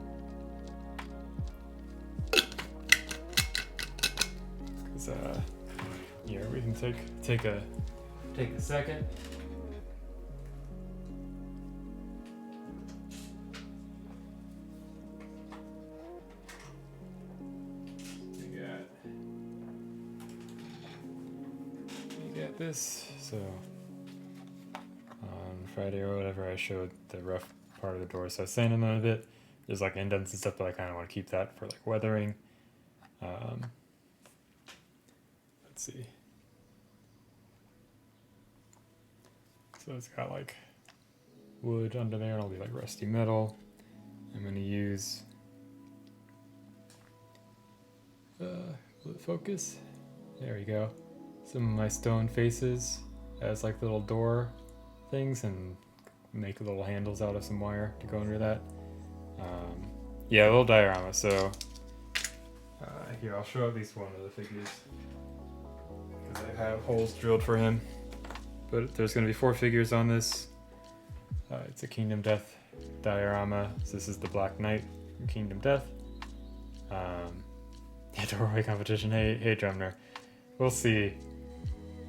A: Because yeah, we can take a second. We got this. So on Friday or whatever, I showed the rough part of the door. So I sanded them a bit. There's like indents and stuff, but I kind of want to keep that for like weathering. Let's see. So it's got like wood under there, and it'll be like rusty metal. I'm gonna use, will it focus? There we go. Some of my stone faces as like little door things, and make little handles out of some wire to go under that. Yeah, a little diorama. So here, I'll show at least one of the figures, because I have holes drilled for him. But there's going to be 4 figures on this. It's a Kingdom Death diorama. So this is the Black Knight from Kingdom Death. Yeah, doorway competition. Hey, Drumner. We'll see.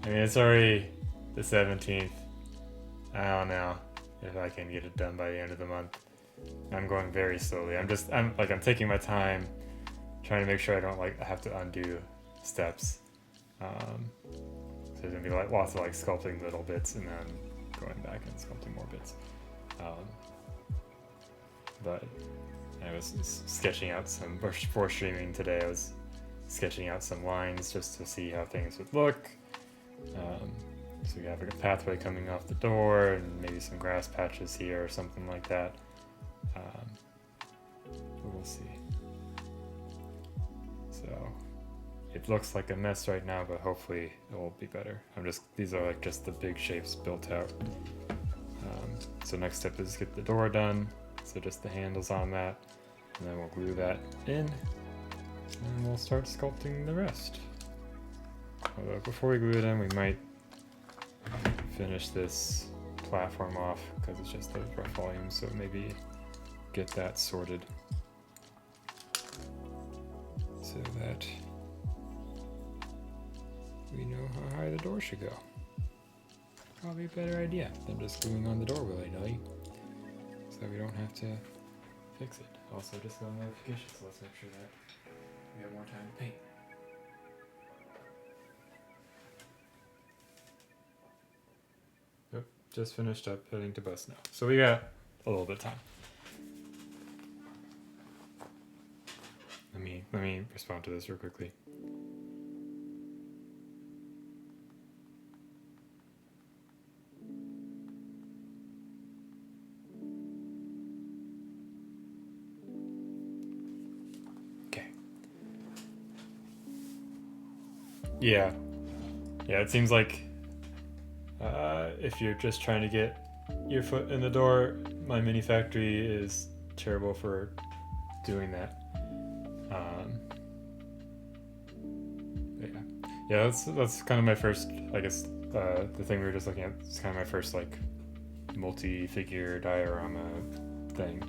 A: I mean, it's already the 17th. I don't know if I can get it done by the end of the month. I'm going very slowly. I'm taking my time, trying to make sure I don't like have to undo steps. So there's gonna be like lots of like sculpting little bits and then going back and sculpting more bits. But I was sketching out some, before streaming today, I was sketching out some lines just to see how things would look. So we have like a pathway coming off the door and maybe some grass patches here or something like that. We'll see. So it looks like a mess right now, but hopefully it will be better. These are like just the big shapes built out. So next step is get the door done. So just the handles on that, and then we'll glue that in, and we'll start sculpting the rest. Although before we glue it in, we might finish this platform off because it's just a rough volume, so maybe get that sorted so that we know how high the door should go. Probably a better idea than just gluing on the door willy-nilly, so we don't have to fix it. Also, just got a notification, so let's make sure that we have more time to paint. Yep, just finished up, heading to bus now. So we got a little bit of time. Let me respond to this real quickly. Yeah. Yeah, it seems like if you're just trying to get your foot in the door, my mini factory is terrible for doing that. Yeah, yeah, that's kind of my first, I guess, the thing we were just looking at. It's kind of my first like multi-figure diorama thing.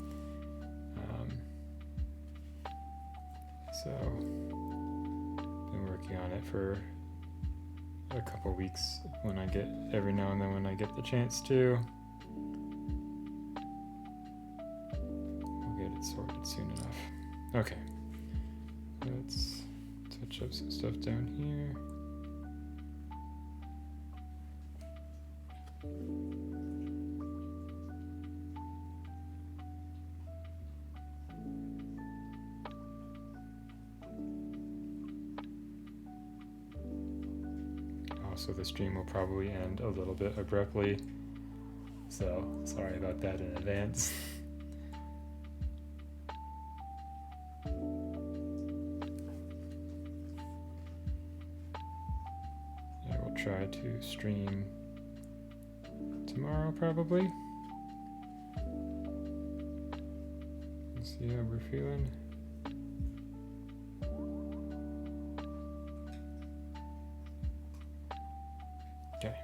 A: So, been working on it for a couple weeks every now and then when I get the chance to. We'll get it sorted soon enough. Okay, let's touch up some stuff down here. So the stream will probably end a little bit abruptly, so sorry about that in advance. I will try to stream tomorrow probably. Let's see how we're feeling. Okay.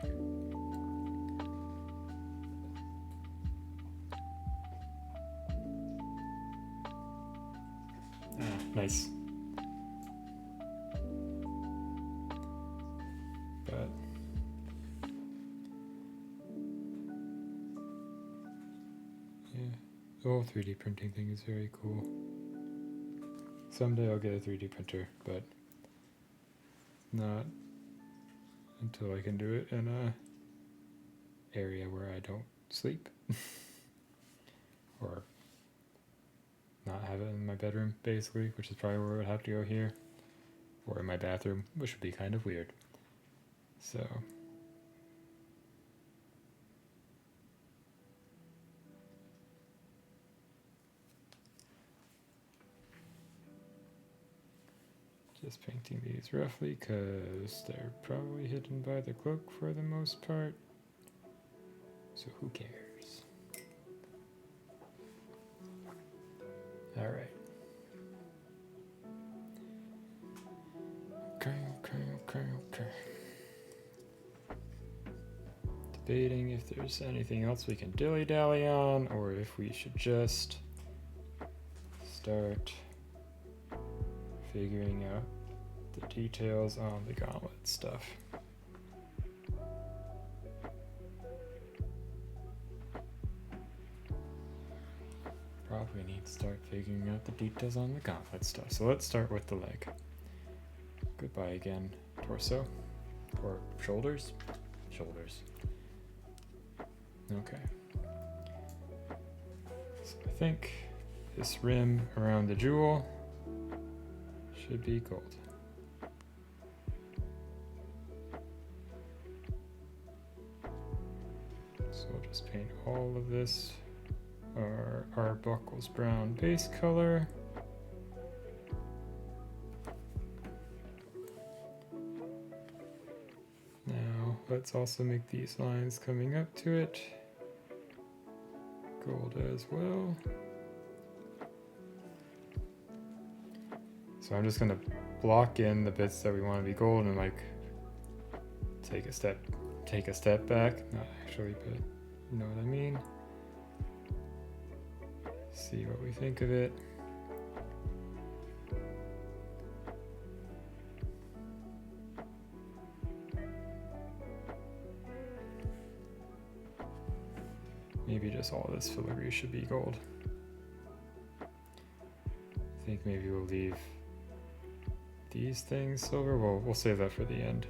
A: Nice. But yeah, the whole 3D printing thing is very cool. Someday I'll get a 3D printer, but not until I can do it in a area where I don't sleep or not have it in my bedroom, basically, which is probably where I would have to go here, or in my bathroom, which would be kind of weird. So just painting these roughly because they're probably hidden by the cloak for the most part, so who cares? All right. Okay. Debating if there's anything else we can dilly-dally on, or if we should just start figuring out the details on the gauntlet stuff. Probably need to start figuring out the details on the gauntlet stuff. So let's start with the leg. Goodbye again, torso. Or shoulders? Shoulders. Okay. So I think this rim around the jewel should be gold. So we'll just paint all of this our buckle's brown base color. Now let's also make these lines coming up to it gold as well. So I'm just gonna block in the bits that we want to be gold and like take a step back. Not actually, but you know what I mean. See what we think of it. Maybe just all this filigree should be gold. I think maybe we'll leave these things silver. We'll save that for the end.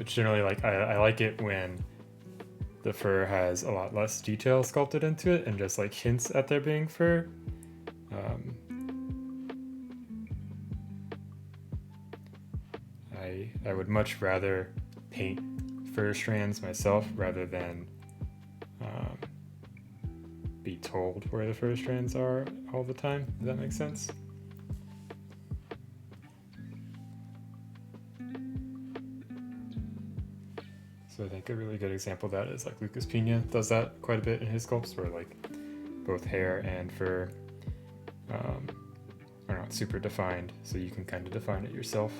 A: which generally like I like it when the fur has a lot less detail sculpted into it and just like hints at there being fur. I would much rather paint fur strands myself rather than be told where the fur strands are all the time. Does that make sense? So I think a really good example of that is like Lucas Pina does that quite a bit in his sculpts, where like both hair and fur are not super defined, so you can kind of define it yourself.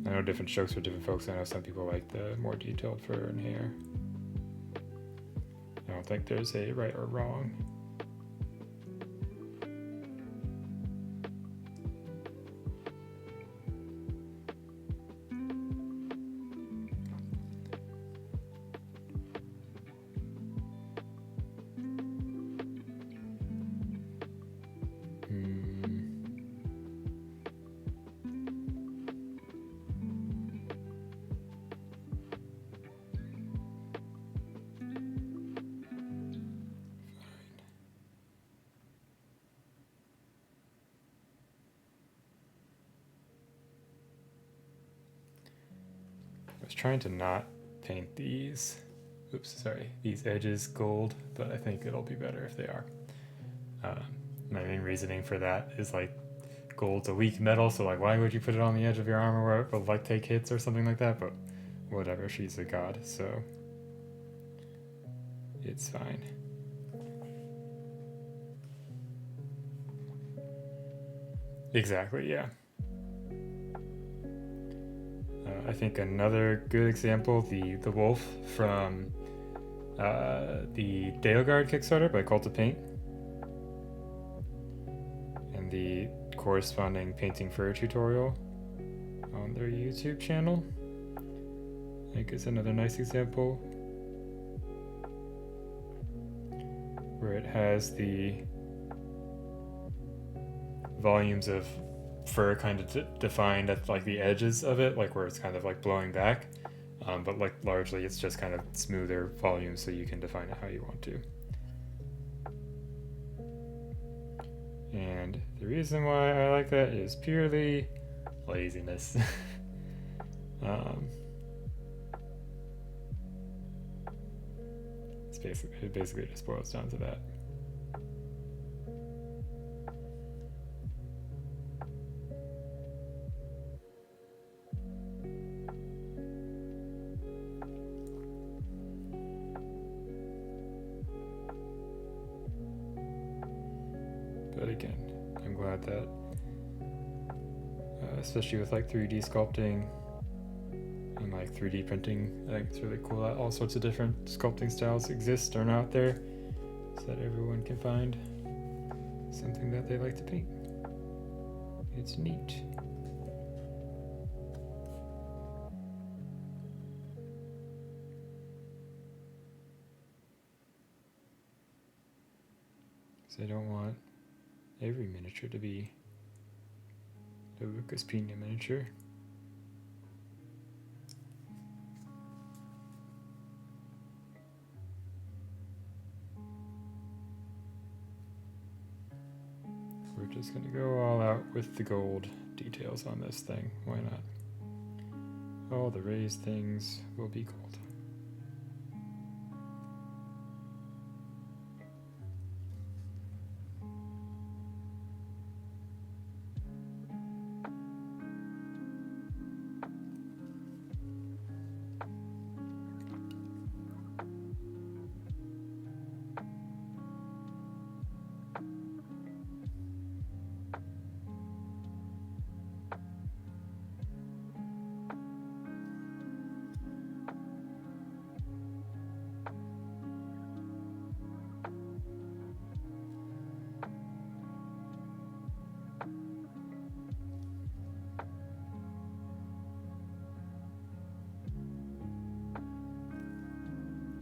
A: I know different strokes for different folks. I know some people like the more detailed fur and hair. I don't think there's a right or wrong. I was trying to not paint these, these edges gold, but I think it'll be better if they are. My main reasoning for that is like gold's a weak metal, so like why would you put it on the edge of your armor where it will like take hits or something like that, but whatever, she's a god, so it's fine. Exactly, yeah. I think another good example, the wolf from the Daleguard Kickstarter by Cult of Paint, and the corresponding painting fur tutorial on their YouTube channel. I think is another nice example where it has the volumes of fur kind of defined at like the edges of it, like where it's kind of like blowing back, but like largely it's just kind of smoother volumes, so you can define it how you want to. And the reason why I like that is purely laziness. It basically just boils down to that. But again, I'm glad that, especially with like 3D sculpting and like 3D printing, I think it's really cool that all sorts of different sculpting styles exist and are out there, so that everyone can find something that they like to paint. It's neat. So I don't want every miniature to be the Lucas Pina miniature. We're just gonna go all out with the gold details on this thing. Why not? All the raised things will be gold.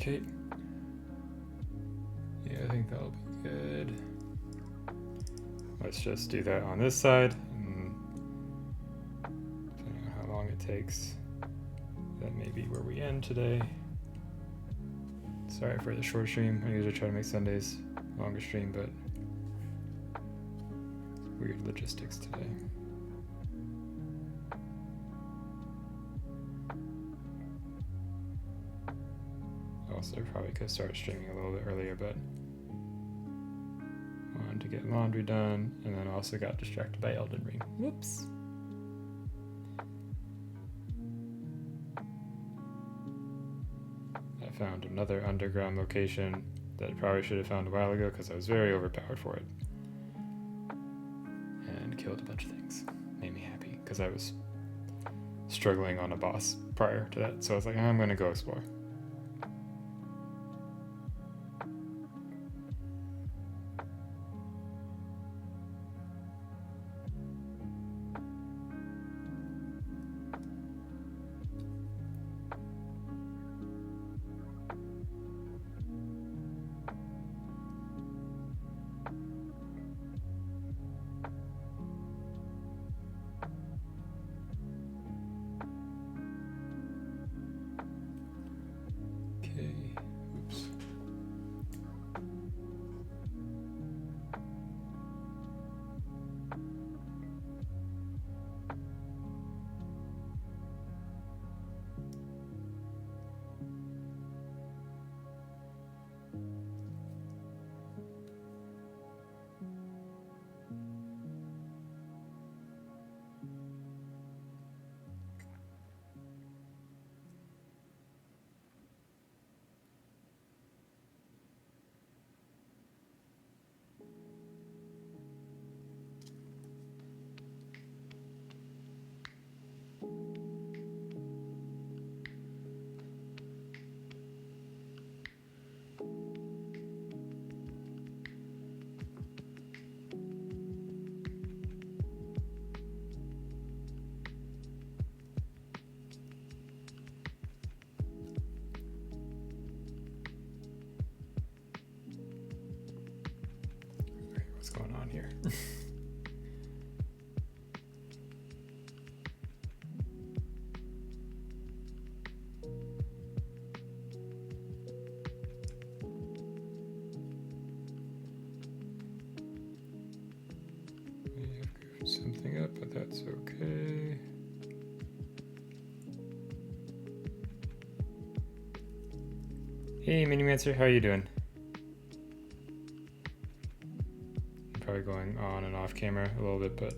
A: Okay. Yeah, I think that'll be good. Let's just do that on this side. And depending on how long takes. That may be where we end today. Sorry for the short stream. I usually try to make Sundays longer stream, but weird logistics today. Also, probably could start streaming a little bit earlier, but wanted to get laundry done, and then also got distracted by Elden Ring. Whoops. I found another underground location that I probably should have found a while ago because I was very overpowered for it. And killed a bunch of things. Made me happy because I was struggling on a boss prior to that. So I was like, I'm going to go explore. What's going on here? We have goofed something up, but that's okay. Hey, Minimancer, how are you doing? Probably going on and off camera a little bit, but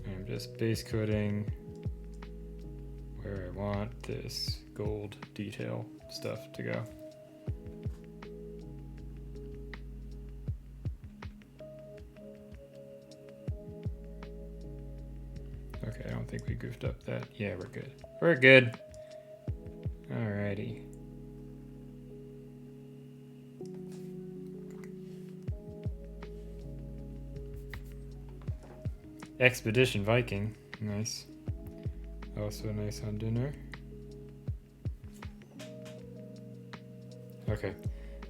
A: I'm just base coding where I want this gold detail stuff to go. Okay, I don't think we goofed up that. Yeah, we're good. We're good. Alrighty. Expedition Viking, nice. Also nice on dinner. Okay,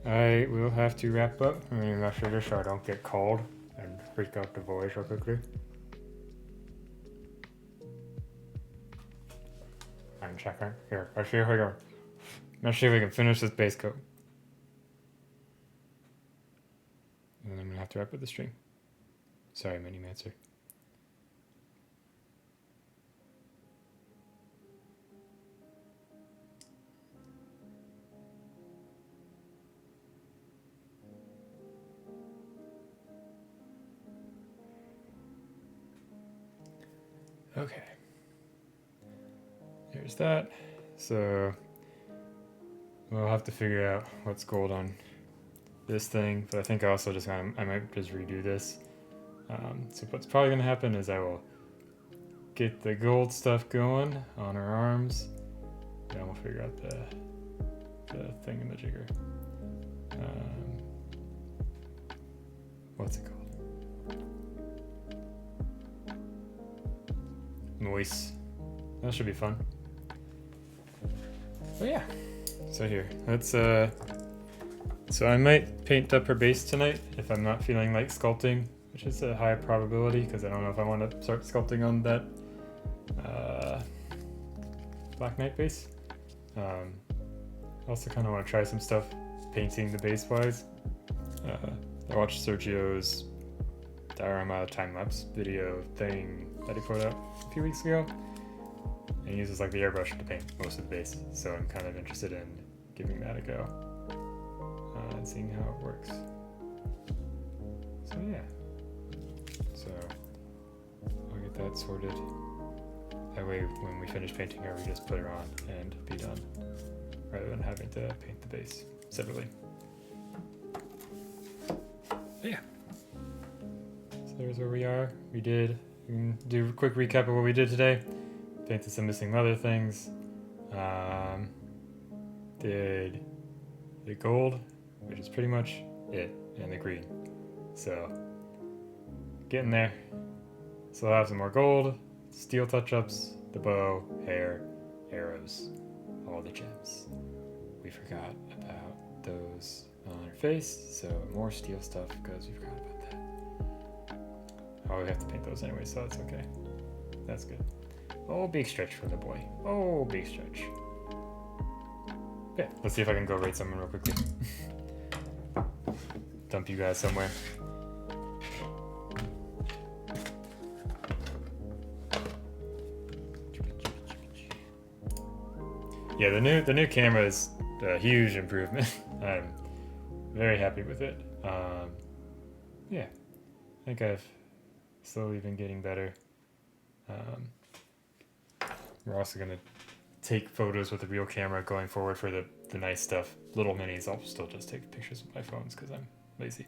A: I will have to wrap up. I'm gonna make sure so I don't get cold and freak out the voice real quickly. I'm checking. Here, let's see if we can. Let's see if we can finish this base coat. And then I'm gonna have to wrap up the stream. Sorry, Minimancer. Okay, there's that. So we'll have to figure out what's gold on this thing, but I think I also just I might just redo this. So what's probably gonna happen is I will get the gold stuff going on her arms, and we'll figure out the thingamajigger. What's it called? Noise. That should be fun. But yeah. So here, let's so I might paint up her base tonight if I'm not feeling like sculpting, which is a high probability because I don't know if I want to start sculpting on that Black Knight base. I also kind of want to try some stuff painting the base wise. I watched Sergio's diorama time-lapse video thing that he put out a few weeks ago, and he uses like the airbrush to paint most of the base, so I'm kind of interested in giving that a go and seeing how it works. So yeah, so I'll get that sorted. That way when we finish painting her, we just put her on and be done, rather than having to paint the base separately. But yeah, so there's where we are. We can do a quick recap of what we did today. Painted some missing mother things. Did the gold, which is pretty much it, and the green. So getting there. So I'll have some more gold, steel touch-ups, the bow, hair, arrows, all the gems. We forgot about those on her face, so more steel stuff because we forgot about that. Oh, we have to paint those anyway, so that's okay. That's good. Oh, big stretch for the boy. Oh, big stretch. Yeah, let's see if I can go raid someone real quickly. Dump you guys somewhere. Yeah, the new camera is a huge improvement. I'm very happy with it. Yeah, I think I've slowly been getting better. We're also gonna take photos with a real camera going forward for the nice stuff. Little minis, I'll still just take pictures with my phones because I'm lazy.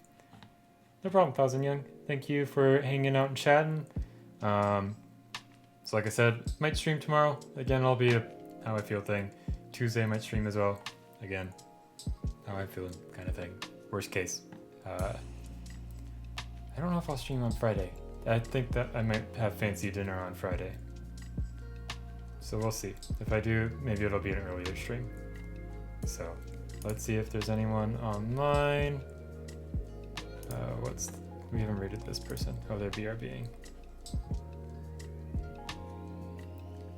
A: No problem, Thousand Young. Thank you for hanging out and chatting. So like I said, might stream tomorrow. Again, I'll be a how I feel thing. Tuesday I might stream as well. Again, how I'm feeling kind of thing. Worst case. I don't know if I'll stream on Friday. I think that I might have fancy dinner on Friday. So we'll see. If I do, maybe it'll be an earlier stream. So let's see if there's anyone online. We haven't rated this person. Oh, they're BRBing.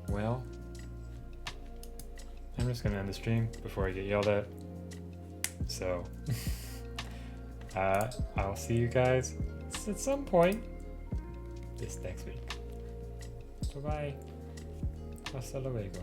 A: Well, I'm just gonna end the stream before I get yelled at. So I'll see you guys at some point this next week. Bye bye. Hasta luego.